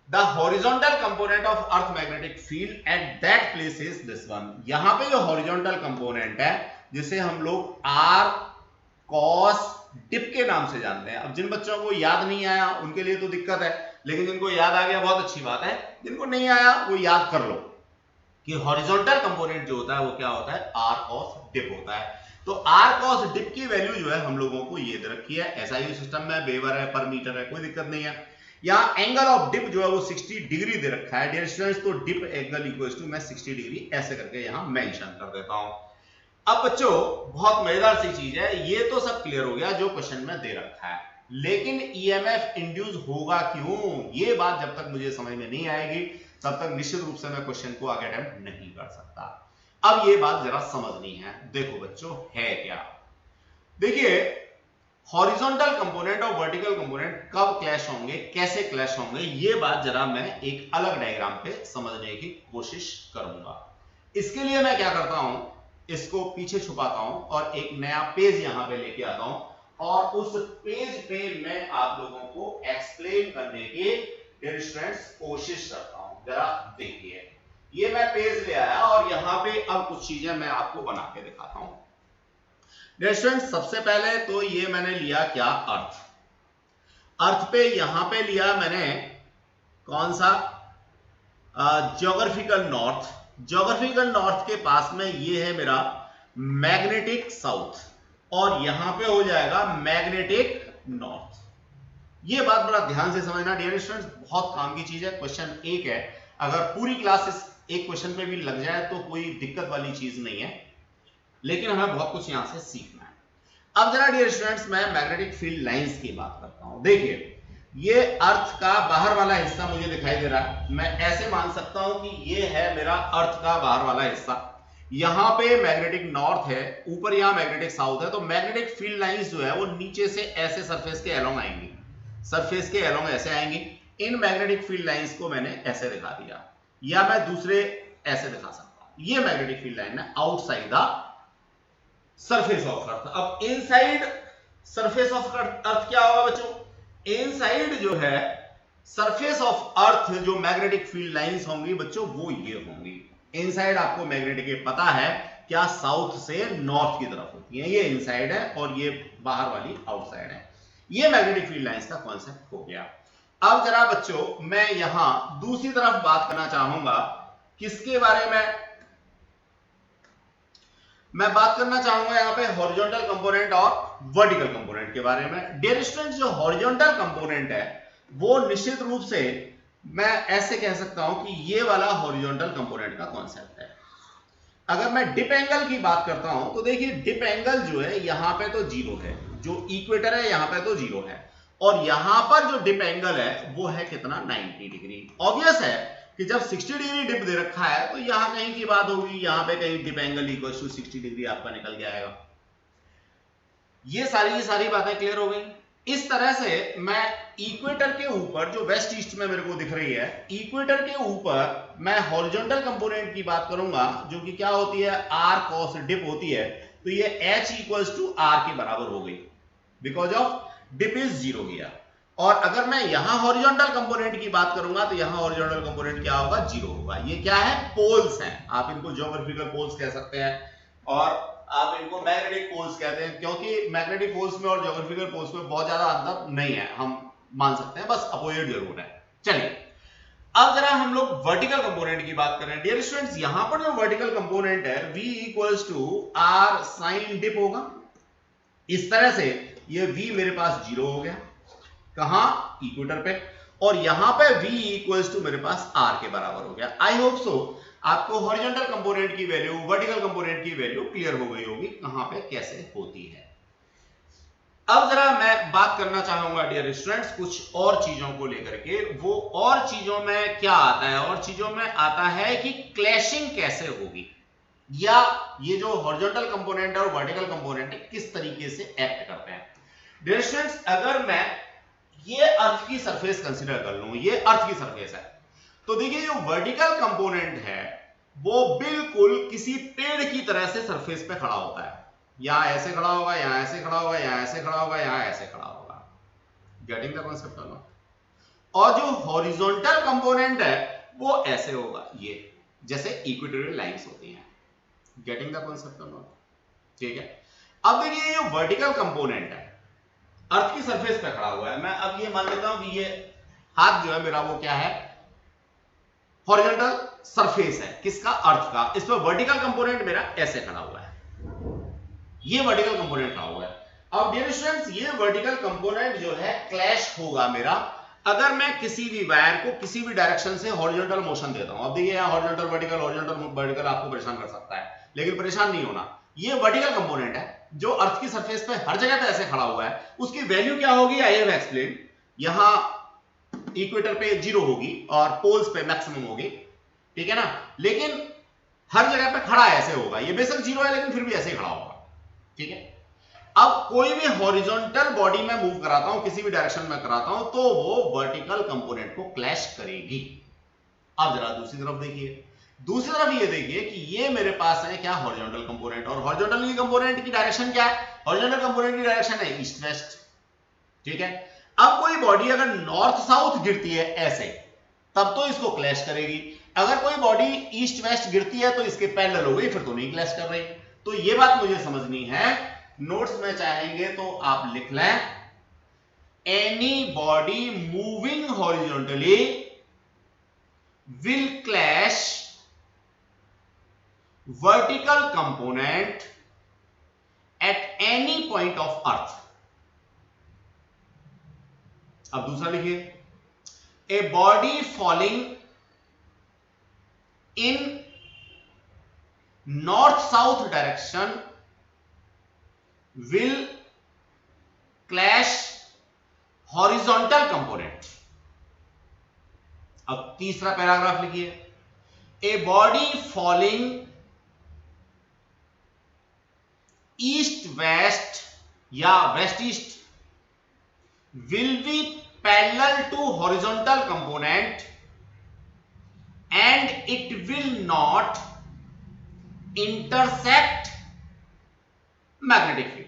The horizontal component of earth magnetic field at that place is this one। यहां पे जो horizontal component है जिसे हम लोग r cos dip के नाम से जानते हैं। अब जिन बच्चों को याद नहीं आया उनके लिए तो दिक्कत है, लेकिन जिनको याद आ गया बहुत अच्छी बात है, जिनको नहीं आया वो याद कर लो कि हॉरिजॉन्टल कंपोनेंट जो होता है वो क्या होता है, r cos dip होता है। तो r cos dip की वैल्यू जो है हम लोगों को ये दे रखी है, SI सिस्टम में वेबर है पर मीटर है, कोई दिक्कत नहीं है। यहां एंगल ऑफ डिप जो है वो 60 डिग्री दे रखा है डियर स्टूडेंट्स, तो डिप एंगल इक्वल्स टू मैं 60 डिग्री ऐसे करके यहां मेंशन कर देता हूं। अब बच्चों बहुत मजेदार सी चीज है, ये तो सब क्लियर हो गया जो क्वेश्चन में दे रखा है, लेकिन ईएमएफ इंड्यूस होगा क्यों, ये बात जब तक मुझे समझ में नहीं आएगी तब तक निश्चित रूप से मैं क्वेश्चन को आगे अटेम्प्ट नहीं कर सकता। अब ये बात जरा समझनी है, देखो बच्चों है क्या, देखिए हॉरिजॉन्टल कंपोनेंट और वर्टिकल कंपोनेंट कब क्लैश होंगे, कैसे क्लैश होंगे, ये बात जरा मैं एक अलग डायग्राम पे समझने की कोशिश करूंगा। इसके लिए मैं क्या करता हूं, इसको पीछे छुपाता हूं और एक नया पेज यहां पे लेके आता हूं और उस पेज पे मैं आप लोगों को एक्सप्लेन करने की डियर स्टूडेंट्स कोशिश करता हूं। जरा देखिए ये मैं पेज ले आया और यहां पे अब कुछ चीजें मैं आपको बना के दिखाता हूं। डियर स्टूडेंट्स सबसे पहले तो ये मैंने लिया क्या, अर्थ। अर्थ पे यहां पे लिया मैंने कौन सा, ज्योग्राफिकल नॉर्थ। ज्योग्राफिकल नॉर्थ के पास में ये है मेरा मैग्नेटिक साउथ और यहां पे हो जाएगा मैग्नेटिक नॉर्थ। ये बात बड़ा ध्यान से समझना डियर स्टूडेंट्स, बहुत काम की चीज है। क्वेश्चन एक है, अगर पूरी क्लास इस एक क्वेश्चन पे भी लग जाए तो कोई दिक्कत वाली चीज नहीं है, लेकिन हमें बहुत कुछ यहां से सीखना है। अब जरा डियर स्टूडेंट्स मैं मैग्नेटिक फील्ड लाइंस की बात करता हूं। देखिए ये अर्थ का बाहर वाला हिस्सा मुझे दिखाई दे रहा है, मैं ऐसे मान सकता हूं कि ये है मेरा अर्थ का बाहर वाला हिस्सा, यहां पे मैग्नेटिक नॉर्थ है, ऊपर यहां मैग्नेटिक साउथ है। तो मैग्नेटिक फील्ड लाइंस जो है वो नीचे से ऐसे सरफेस के अलोंग आएंगी, सरफेस के अलोंग ऐसे आएंगी। इन मैग्नेटिक फील्ड लाइंस को मैंने ऐसे दिखा दिया, या मैं दूसरे ऐसे दिखा सकता हूं। ये मैग्नेटिक फील्ड लाइन है outside the surface of earth. अब इनसाइड सरफेस ऑफ अर्थ क्या होगा बच्चों, इनसाइड जो है सरफेस ऑफ अर्थ जो मैग्नेटिक फील्ड लाइंस होंगी बच्चों वो ये होंगी। इनसाइड आपको मैग्नेटिक के पता है क्या, साउथ से नॉर्थ की तरफ होती है, ये इनसाइड है और ये बाहर वाली आउटसाइड है। ये मैग्नेटिक फील्ड लाइंस का कॉन्सेप्ट हो गया। अब जरा बच्चों मैं यहां दूसरी तरफ बात करना चाहूंगा, किसके बारे में, मैं बात करना चाहूंगा यहां पे हॉरिजॉन्टल कंपोनेंट और वर्टिकल कंपोनेंट के बारे में। डियर स्टूडेंट्स जो हॉरिजॉन्टल कंपोनेंट है वो निश्चित रूप से मैं ऐसे कह सकता हूं कि ये वाला हॉरिजॉन्टल कंपोनेंट का कॉन्सेप्ट है। अगर मैं डिप एंगल की बात करता हूं तो देखिए डिप एंगल जो है यहां पे तो जीरो है, जो इक्वेटर है यहां पे तो जीरो है, और यहां पर जो डिप एंगल है वो है कितना 90 डिग्री। ऑब्वियस है कि जब 60 डिग्री डिप दे रखा है तो यहां कहीं की बात होगी, यहां पे कहीं dip angle equal to 60 degree आपका निकल के आएगा। ये सारी बातें क्लियर हो गई। इस तरह से मैं इक्वेटर के ऊपर जो वेस्ट ईस्ट में मेरे को दिख रही है, इक्वेटर के ऊपर मैं हॉरिजॉन्टल कंपोनेंट की बात करूंगा जो कि क्या होती है आर कॉस डिप होती है, तो ये h इक्वल्स टू आर के बराबर हो गई because of dip is zero here. और अगर मैं यहां हॉरिजॉन्टल कंपोनेंट की बात करूंगा तो यहां हॉरिजॉन्टल कंपोनेंट क्या होगा, जीरो होगा। ये क्या है, पोल्स हैं, आप इनको ज्योग्राफिकल पोल्स कह सकते हैं और आप इनको मैग्नेटिक पोल्स कहते हैं, क्योंकि मैग्नेटिक पोल्स में और ज्योग्राफिकल पोल्स में बहुत ज्यादा अंतर नहीं है, हम मान सकते हैं, बस अपोजिट जरूर है। चलिए अब जरा हम लोग वर्टिकल कंपोनेंट की बात करें। डियर स्टूडेंट्स, यहां पर जो वर्टिकल कंपोनेंट है v equals to R sine dip होगा। इस तरह से ये v मेरे पास जीरो हो गया, कहां, इक्वेटर पे, और यहां पे v इक्वल्स टू मेरे पास r के बराबर हो गया। आई होप सो आपको हॉरिजॉन्टल कंपोनेंट की वैल्यू, वर्टिकल कंपोनेंट की वैल्यू क्लियर हो गई होगी कहां पे कैसे होती है। अब जरा मैं बात करना चाहूंगा डियर स्टूडेंट्स कुछ और चीजों को लेकर के। वो और चीजों में क्या आता है, और चीजों में आता है कि क्लैशिंग कैसे होगी, या ये जो हॉरिजॉन्टल कंपोनेंट है और वर्टिकल कंपोनेंट है किस तरीके से एक्ट करते हैं। डियर स्टूडेंट्स, अगर मैं ये अर्थ की सरफेस कंसीडर कर लूं, ये अर्थ की सरफेस है, तो देखिए जो वर्टिकल कंपोनेंट है वो बिल्कुल किसी पेड़ की तरह से सरफेस पे खड़ा होता है। यहां ऐसे खड़ा होगा, यहां ऐसे खड़ा होगा, यहां ऐसे खड़ा होगा, यहां ऐसे खड़ा होगा। गेटिंग द कॉन्सेप्ट और नॉट? और जो हॉरिजॉन्टल कंपोनेंट है वो ऐसे होगा, ये जैसे इक्वेटोरियल लाइंस होती हैं। गेटिंग द कॉन्सेप्ट और नॉट? ठीक है। अब देखिए ये जो वर्टिकल कंपोनेंट है अर्थ की सरफेस पे खड़ा हुआ है, मैं अब ये मान लेता हूं कि ये हाथ जो है मेरा वो क्या है, हॉरिजॉन्टल सरफेस है, किसका, अर्थ का। इस पर वर्टिकल कंपोनेंट मेरा ऐसे खड़ा हुआ है, ये वर्टिकल कंपोनेंट खड़ा हुआ है। अब डियर स्टूडेंट्स, ये वर्टिकल कंपोनेंट जो है क्लैश होगा मेरा अगर मैं किसी भी वायर को किसी भी डायरेक्शन से हॉरिजॉन्टल मोशन देता हूं। अब देखिए यहां हॉरिजॉन्टल वर्टिकल आपको परेशान कर सकता है, लेकिन परेशान नहीं होना। ये वर्टिकल कंपोनेंट है जो अर्थ की सरफेस पे हर जगह पे ऐसे खड़ा हुआ है, उसकी वैल्यू क्या होगी, आई हैव एक्सप्लेन। यहां इक्वेटर पे जीरो होगी और पोल्स पे मैक्सिमम होगी, ठीक है ना, लेकिन हर जगह पे खड़ा ऐसे होगा। ये बेशक जीरो है लेकिन फिर भी ऐसे ही खड़ा होगा, ठीक है। अब कोई भी हॉरिजॉन्टल बॉडी में मूव कराता हूं, किसी भी डायरेक्शन में कराता हूं, तो वो वर्टिकल कंपोनेंट को क्लैश करेगी। अब जरा दूसरी तरफ देखिए, दूसरी तरफ ये देखिए कि ये मेरे पास है क्या, हॉरिजॉन्टल कंपोनेंट, और हॉरिजॉन्टल की कंपोनेंट की डायरेक्शन क्या है, हॉरिजॉन्टल कंपोनेंट की डायरेक्शन है ईस्ट वेस्ट, ठीक है। अब कोई बॉडी अगर नॉर्थ साउथ गिरती है ऐसे, तब तो इसको क्लैश करेगी। अगर कोई बॉडी ईस्ट वेस्ट गिरती है तो इसके पैरेलल हो गई, फिर तो नहीं क्लैश कर रही। तो ये बात मुझे समझनी है, नोट्स में चाहेंगे तो आप लिख लें, any body moving horizontally will clash vertical component at any point of earth. अब दूसरा लिखिए, a body falling in north south direction will clash horizontal component। अब तीसरा पैराग्राफ लिखिए, a body falling east west या west east will be parallel to horizontal component and it will not intersect magnetic field.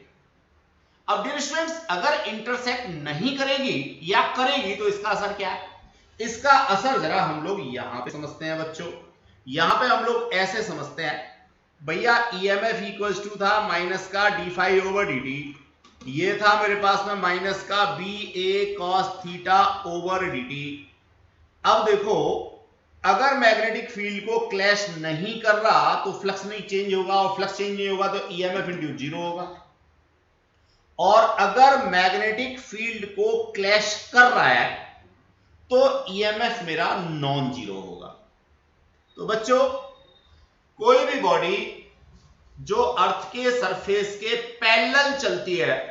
अब dear students, अगर intersect नहीं करेगी या करेगी तो इसका असर क्या है, इसका असर जरा हम लोग यहां पे समझते हैं बच्चों। यहां पे हम लोग ऐसे समझते हैं, भैया ईएमएफ इक्वल्स टू था माइनस का d phi over d t, ये था मेरे पास में माइनस का B A cos theta over d t. अब देखो, अगर मैग्नेटिक फील्ड को क्लैश नहीं कर रहा तो फ्लक्स नहीं चेंज होगा, और फ्लक्स चेंज नहीं होगा तो ईएमएफ इंड्यूस जीरो होगा। और अगर मैग्नेटिक फील्ड को क्लैश कर रहा है तो ईएमएफ मेरा नॉन जीरो होगा। तो बच्चों कोई भी बॉडी जो अर्थ के सरफेस के पैरेलल चलती है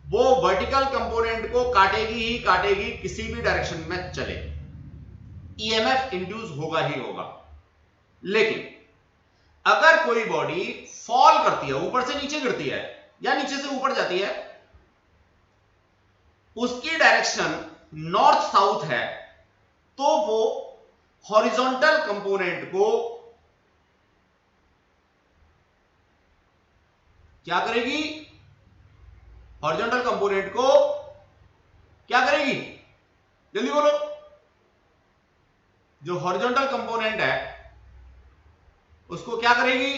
वो वर्टिकल कंपोनेंट को काटेगी ही काटेगी, किसी भी डायरेक्शन में चले, ईएमएफ इंड्यूस होगा ही होगा। लेकिन अगर कोई बॉडी फॉल करती है, ऊपर से नीचे गिरती है या नीचे से ऊपर जाती है, उसकी डायरेक्शन नॉर्थ साउथ है, तो वो हॉरिजॉन्टल कंपोनेंट को क्या करेगी? हॉरिजॉन्टल कंपोनेंट को क्या करेगी? जल्दी बोलो। जो हॉरिजॉन्टल कंपोनेंट है उसको क्या करेगी?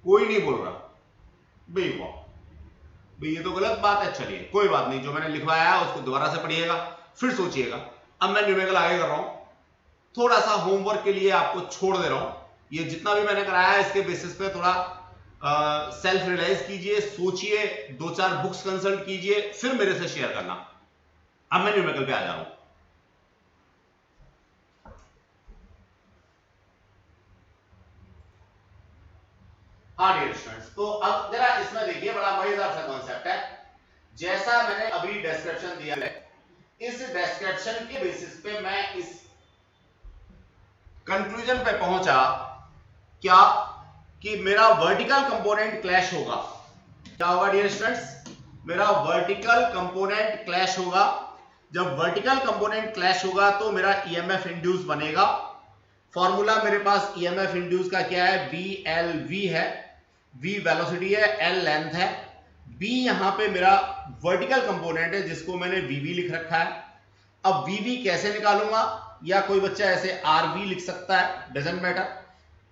कोई नहीं बोल रहा भाई, ये तो गलत बात है। चलिए कोई बात नहीं, जो मैंने लिखवाया है उसको दोबारा से पढ़िएगा, फिर सोचिएगा। अब मैं न्यूमेरिकल आगे कर रहा हूं, थोड़ा सा होमवर्क के लिए आपको छोड़ दे रहा हूं। ये जितना भी मैंने कराया है इसके बेसिस पे थोड़ा सेल्फ रियलाइज कीजिए, सोचिए, 2-4 बुक्स कंसल्ट कीजिए, फिर मेरे से शेयर करना। अब मैं न्यूमेरिकल पे आ जा रहा हूं। हाँ डियर स्टूडेंट्स, तो अब जरा इसमें देखिए, बड़ा मजेदार सा कॉन्सेप्ट है। जैसा मैंने अभी डिस्क्रिप्शन दिया है, इस डिस्क्रिप्शन के बेसिस पे मैं इस कंक्लूजन पे पहुंचा क्या कि मेरा वर्टिकल कंपोनेंट क्लैश होगा। क्या होगा डियर स्टूडेंट्स? मेरा वर्टिकल कंपोनेंट क्लैश होगा। जब वर्टिकल कंपोनेंट क्लैश होगा तो मेरा ईएमएफ इंड्यूस बनेगा। फॉर्मूला मेरे पास ईएमएफ इंड्यूस का क्या है? BLV है। V वेलोसिटी है, L लेंथ है, B यहां पे मेरा वर्टिकल कंपोनेंट है जिसको मैंने VV लिख रखा है। अब VV कैसे निकालूंगा? या कोई बच्चा ऐसे RV लिख सकता है, डजंट मैटर,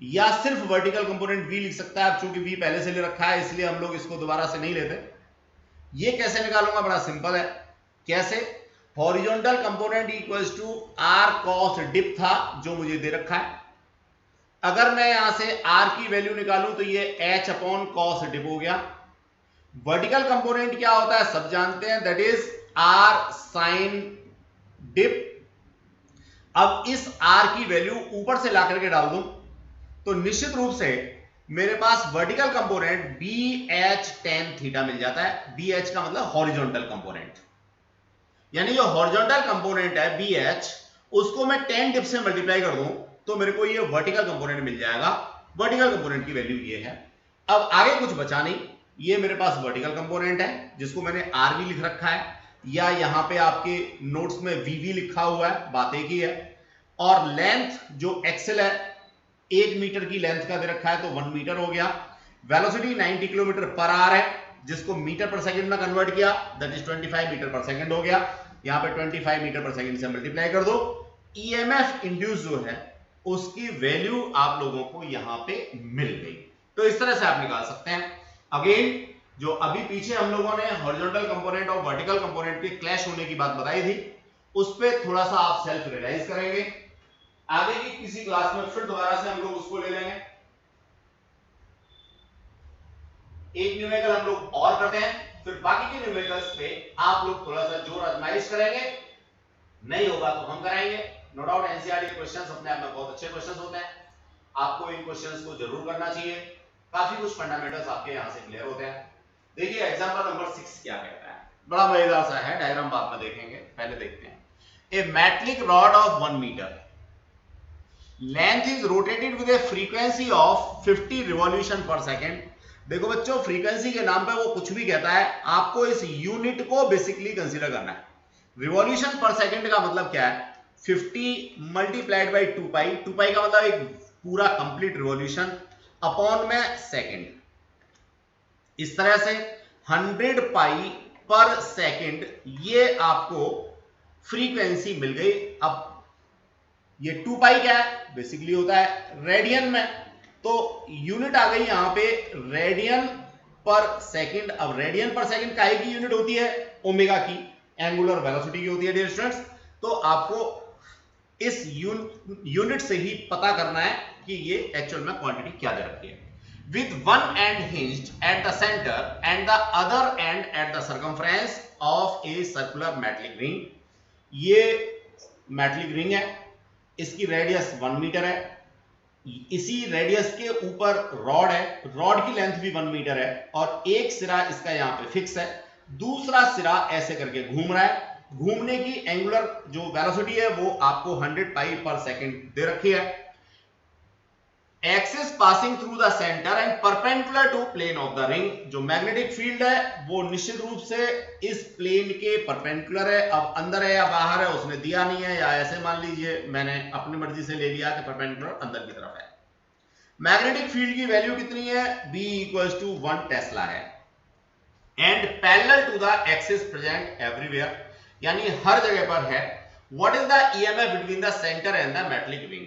या सिर्फ वर्टिकल कंपोनेंट V लिख सकता है। अब चूंकि V पहले से ले रखा है इसलिए हम लोग इसको दोबारा से नहीं लेते। ये कैसे निकालूंगा? बड़ा सिंपल है। कैसे? Horizontal component equals to R cos dip था जो मुझे दे रखा है। अगर मैं यहां से R की वैल्यू निकालूं तो ये H अपॉन cos डिप हो गया। वर्टिकल कंपोनेंट क्या होता है सब जानते हैं, that is R sin dip. अब इस R की वैल्यू ऊपर से ला करके डाल दूं तो निश्चित रूप से मेरे पास vertical component BH tan theta मिल जाता है। BH का मतलब हॉरिजॉन्टल कंपोनेंट, यानी जो हॉरिजॉन्टल कंपोनेंट है BH, उसको मैं tan डिप से मल्टीप्लाई कर दूं तो मेरे को ये वर्टिकल कंपोनेंट मिल जाएगा। वर्टिकल कंपोनेंट की वैल्यू ये है। अब आगे कुछ बचा नहीं, ये मेरे पास वर्टिकल कंपोनेंट है जिसको मैंने RV लिख रखा है, या यहां पे आपके नोट्स में VV लिखा हुआ है, बात एक ही है। और लेंथ जो एक्सेल है 1 मीटर की लेंथ का दे रखा है तो 1 मीटर हो गया। वेलोसिटी 90 किलोमीटर पर आवर है जिसको मीटर पर सेकंड में कन्वर्ट किया, दैट इज 25 मीटर पर सेकंड हो गया। यहां पे 25 मीटर पर सेकंड से मल्टीप्लाई कर दो। ईएमएफ इंड्यूस जो है उसकी वैल्यू आप लोगों को यहां पे मिल गई। तो इस तरह से आप निकाल सकते हैं। अगेन जो अभी पीछे हम लोगों ने हॉरिजॉन्टल कंपोनेंट और वर्टिकल कंपोनेंट के क्लैश होने की बात बताई थी, उस पर थोड़ा सा आप सेल्फ रियलाइज करेंगे। आगे की किसी क्लास में फिर दोबारा से हम लोग उसको ले लेंगे। एक न्यूमेरिकल हम लोग और करते हैं, फिर बाकी के न्यूमेरिकल्स पे आप लोग थोड़ा सा जोर आजमाइश करेंगे। नहीं होगा तो हम कराएंगे। नो डाउट एनसीईआरटी के क्वेश्चंस अपने आप में बहुत अच्छे क्वेश्चंस होते हैं, आपको इन क्वेश्चंस को जरूर करना चाहिए। काफी कुछ फंडामेंटल्स आपके यहां से क्लियर होते हैं। देखिए एग्जांपल नंबर 6 क्या कहता है, बड़ा मजेदार सा है, डायग्राम बाद में देखेंगे, पहले देखते हैं। A metallic rod of 1 metre, length is rotated with a frequency of 50 revolution per second. देखो बच्चों, फ्रीक्वेंसी के नाम पे वो कुछ भी कहता है, आपको इस यूनिट को बेसिकली कंसीडर करना है। रिवॉल्यूशन पर सेकेंड का मतलब क्या है? 50 मल्टीप्लाइड बाई 2 पाई, 2 पाई का मतलब एक पूरा कंप्लीट रिवॉल्यूशन अपॉन में सेकेंड। इस तरह से 100 पाई पर सेकेंड ये आपको फ्रीक्वेंसी मिल गई। अब ये 2 पाई क्या है? बेसिकली होता है रेडियन में, तो यूनिट आ गई यहां पे रेडियन पर सेकेंड। अब रेडियन पर सेकेंड काहे की यूनिट होती है? ओमेगा की, एंगुलर वेलोसिटी की होती है डियर स्टूडेंट्स। तो आपको इस यूनिट से ही पता करना है कि ये एक्चुअल में क्वांटिटी क्या दे रखी है। With one end hinged at the center and the other end at the circumference of a circular metallic ring, ये metallic ring है इसकी रेडियस 1 मीटर है, इसी रेडियस के ऊपर रॉड है, रॉड की लेंथ भी 1 मीटर है और एक सिरा इसका यहां पे फिक्स है, दूसरा सिरा ऐसे करके घूम रहा है। घूमने की एंगुलर जो वेलोसिटी है वो आपको 100 पाई पर सेकंड दे रखी है। Axis passing through the centre and perpendicular to plane of the ring. जो मैग्नेटिक फील्ड है वो निश्चित रूप से इस प्लेन के परपेंडिकुलर है। अब अंदर है या बाहर है उसने दिया नहीं है, या ऐसे मान लीजिए मैंने अपनी मर्जी से ले लिया कि परपेंडिकुलर अंदर की तरफ है। मैग्नेटिक फील्ड की वैल्यू कितनी है? B इक्वल्स टू 1 टेस्ला है and parallel to the axis present everywhere, यानी हर जगह पर है। What is the EMF between the centre and the metallic ring?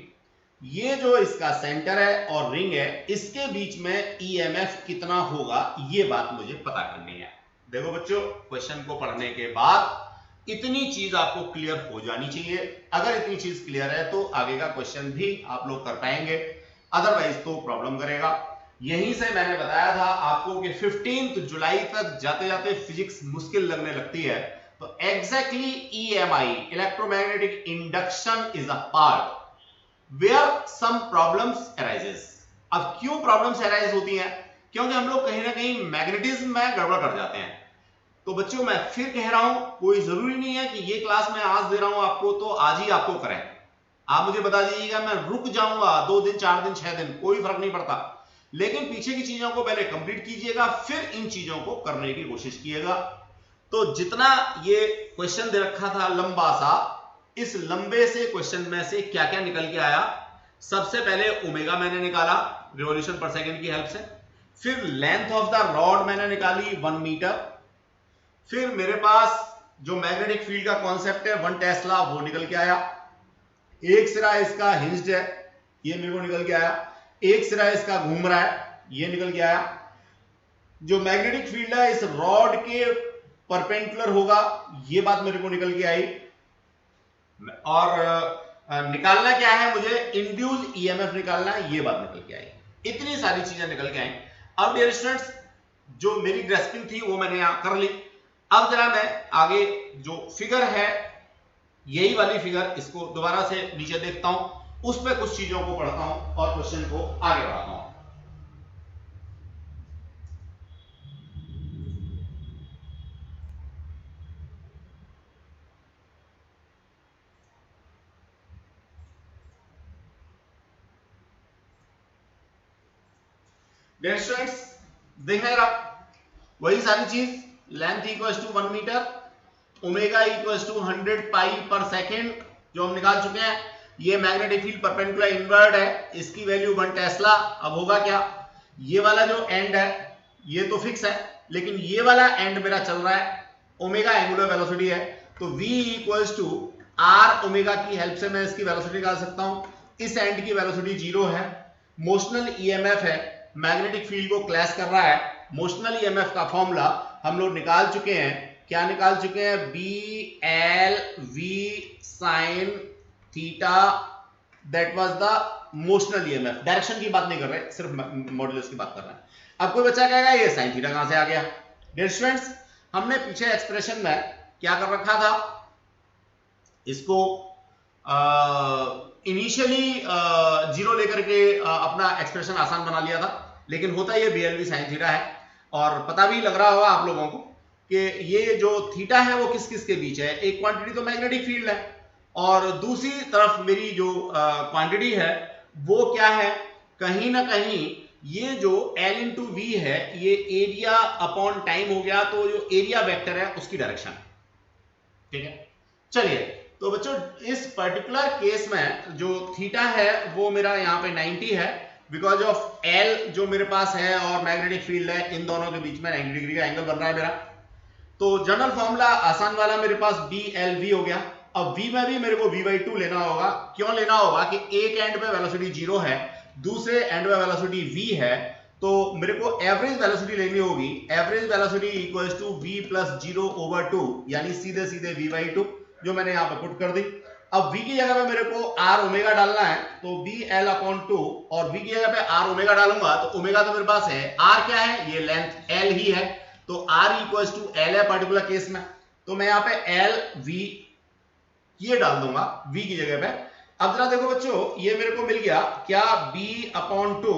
ये जो इसका सेंटर है और रिंग है इसके बीच में ईएमएफ कितना होगा, ये बात मुझे पता करनी है। देखो बच्चों, क्वेश्चन को पढ़ने के बाद इतनी चीज आपको क्लियर हो जानी चाहिए। अगर इतनी चीज क्लियर है तो आगे का क्वेश्चन भी आप लोग कर पाएंगे, अदरवाइज तो प्रॉब्लम करेगा। यहीं से मैंने बताया था आपको कि 15 जुलाई तक जाते जाते फिजिक्स मुश्किल लगने लगती है। तो exactly EMI, electromagnetic induction, is a part where some problems arises. अब क्यों प्रॉब्लम्स अराइज होती हैं? क्योंकि हम लोग कहीं ना कहीं मैग्नेटिज्म में गड़बड़ कर जाते हैं। तो बच्चों मैं फिर कह रहा हूं, कोई जरूरी नहीं है कि ये क्लास मैं आज दे रहा हूं आपको तो आज ही आपको करें। आप मुझे बता दीजिएगा, मैं रुक जाऊंगा 2 दिन 4 दिन 6 दिन, कोई फर्क नहीं पड़ता, लेकिन पीछे की चीजों को पहले कंप्लीट कीजिएगा, फिर इन चीजों को करने की कोशिश कीजिएगा। तो जितना ये क्वेश्चन दे रखा था लंबा सा, इस लंबे से क्वेश्चन में से क्या क्या निकल के आया? सबसे पहले ओमेगा मैंने निकाला रिवॉल्यूशन पर सेकंड की हेल्प से, फिर लेंथ ऑफ द रॉड मैंने निकाली 1 मीटर, फिर मेरे पास जो मैग्नेटिक फील्ड का कॉन्सेप्ट है 1 टेस्ला वो निकल के आया, एक सिरा इसका हिंज्ड है ये मेरे को निकल के आया, एक सिरा इसका घूम रहा है ये निकल के आया, जो मैग्नेटिक फील्ड है इस रॉड के परपेंडिकुलर होगा ये बात मेरे को निकल के आई, और निकालना क्या है मुझे? इंड्यूस्ड ईएमएफ निकालना है, ये बात निकल के आई। इतनी सारी चीजें निकल के आई। अब डियर स्टूडेंट्स, जो मेरी ग्रेस्पिंग थी वो मैंने यहां कर ली। अब जरा मैं आगे जो फिगर है, यही वाली फिगर, इसको दोबारा से नीचे देखता हूं, उसमें कुछ चीजों को पढ़ता हूं और क्वेश्चन को आगे बढ़ाता हूं। डियर स्टूडेंट्स, देखें आप वही सारी चीज, length equals to 1 metre, omega equals to 100 pi per second जो हम निकाल चुके हैं। ये मैग्नेटिक फील्ड परपेंडिकुलर इनवर्ड है, इसकी वैल्यू 1 टेस्ला। अब होगा क्या? ये वाला जो एंड है ये तो फिक्स है, लेकिन ये वाला एंड मेरा चल रहा है, ओमेगा एंगुलर वेलोसिटी है, तो v equals to R omega की हेल्प से मैं इसकी वेलोसिटी निकाल सकता हूं। इस एंड की वेलोसिटी 0 है, मोशनल ईएमएफ है, मैग्नेटिक फील्ड को क्लैश कर रहा है। मोशनल ईएमएफ का फॉर्मूला हम लोग निकाल चुके हैं, क्या निकाल चुके हैं? B L V sine theta, that was the motional EMF. Direction की बात नहीं कर रहे, सिर्फ मॉडुलस की बात कर रहे हैं। अब कोई बच्चा कहेगा ये साइन थीटा कहां से आ गया? डियर स्टूडेंट्स, हमने पीछे एक्सप्रेशन में क्या कर रखा था, इसको इनिशियली 0 लेकर के अपना एक्सप्रेशन आसान बना लिया था, लेकिन होता ये BLV साइन थीटा है। और पता भी लग रहा होगा आप लोगों को कि ये जो थीटा है वो किस किस के बीच है। एक क्वांटिटी तो मैग्नेटिक फील्ड है और दूसरी तरफ मेरी जो क्वांटिटी है वो क्या है? कहीं ना कहीं ये जो L इंटू V है ये एरिया अपॉन टाइम हो गया, तो जो एरिया वेक्टर है उसकी डायरेक्शन। ठीक है, चलिए, तो बच्चों इस पर्टिकुलर केस में जो थीटा है वो मेरा यहाँ पे 90 है, बिकॉज ऑफ L जो मेरे पास है और मैग्नेटिक फील्ड है, इन दोनों के बीच में 90 डिग्री का एंगल बन रहा है मेरा। तो जनरल फॉर्मूला आसान वाला मेरे पास BLV हो गया। अब V में भी मेरे को V/2 लेना होगा। क्यों लेना होगा? कि एक एंड पे वेलोसिटी 0 है, दूसरे एंड पे वेलोसिटी V है, तो मेरे को एवरेज वेलोसिटी लेनी होगी। Average velocity equals to V plus 0/2, यानी सीधे सीधे V/2, जो मैंने यहाँ पे पुट कर दी। अब V की जगह पे मेरे को R ओमेगा डालना है, तो BL/2, और V की जगह पे R ओमेगा डालूंगा तो ओमेगा तो मेरे पास है, R क्या है? ये लेंथ L ही है, तो R इक्वल्स टू L है पर्टिकुलर केस में, तो मैं यहाँ पे LV ये डाल दूंगा V की जगह पे। अब जरा देखो बच्चों, ये मेरे को मिल गया क्या, b/2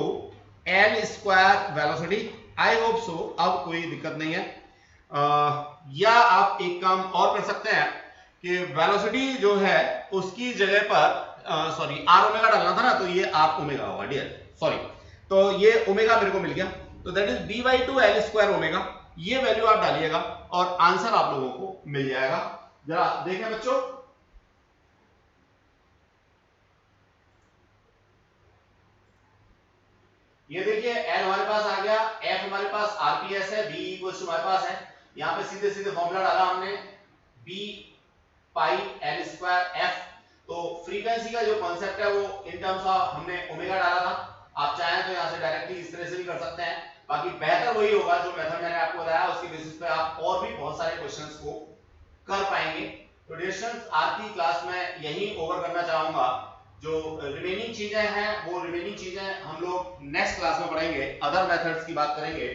l square velocity. I hope so अब कोई दिक्कत नहीं है। या आप एक काम और कर सकते हैं कि वेलोसिटी जो है उसकी जगह पर सॉरी आर ओमेगा डालना था ना, तो ये आर ओमेगा होगा डियर, सॉरी। तो ये ओमेगा मेरे को मिल गया, तो that is b/2 l square omega. ये वैल्यू आप डालिएगा और आंसर आप लोगों को मिल जाएगा। जरा देखें बच्चों, ये देखिए L हमारे पास आ गया, F हमारे पास आरपीएस है, B इक्वल टू हमारे पास है, यहाँ पे सीधे सीधे फॉर्मूला डाला हमने B पाई L स्क्वायर F। तो फ्रीक्वेंसी का जो कॉन्सेप्ट है वो इन टर्म्स ऑफ हमने ओमेगा डाला था। आप चाहें तो यहाँ से डायरेक्टली इस तरह से भी कर सकते हैं, बाकी बेहतर वही होगा जो मेथड मैंने आपको बताया, उसके बेसिस पे आप और भी बहुत सारे क्वेश्चंस को कर पाएंगे। तो डियर स्टूडेंट्स, आज की क्लास में यही ओवर करना चाहूंगा। जो रिमेनिंग चीजें हैं वो रिमेनिंग चीजें हम लोग नेक्स्ट क्लास में पढ़ेंगे, अदर मेथड्स की बात करेंगे।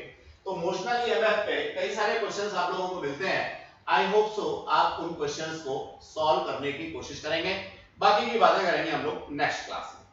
तो मोशनल ईएमएफ पे कई सारे क्वेश्चंस आप लोगों को मिलते हैं। आई होप सो आप उन क्वेश्चंस को सॉल्व करने की कोशिश करेंगे, बाकी की बातें करेंगे हम लोग नेक्स्ट क्लास में।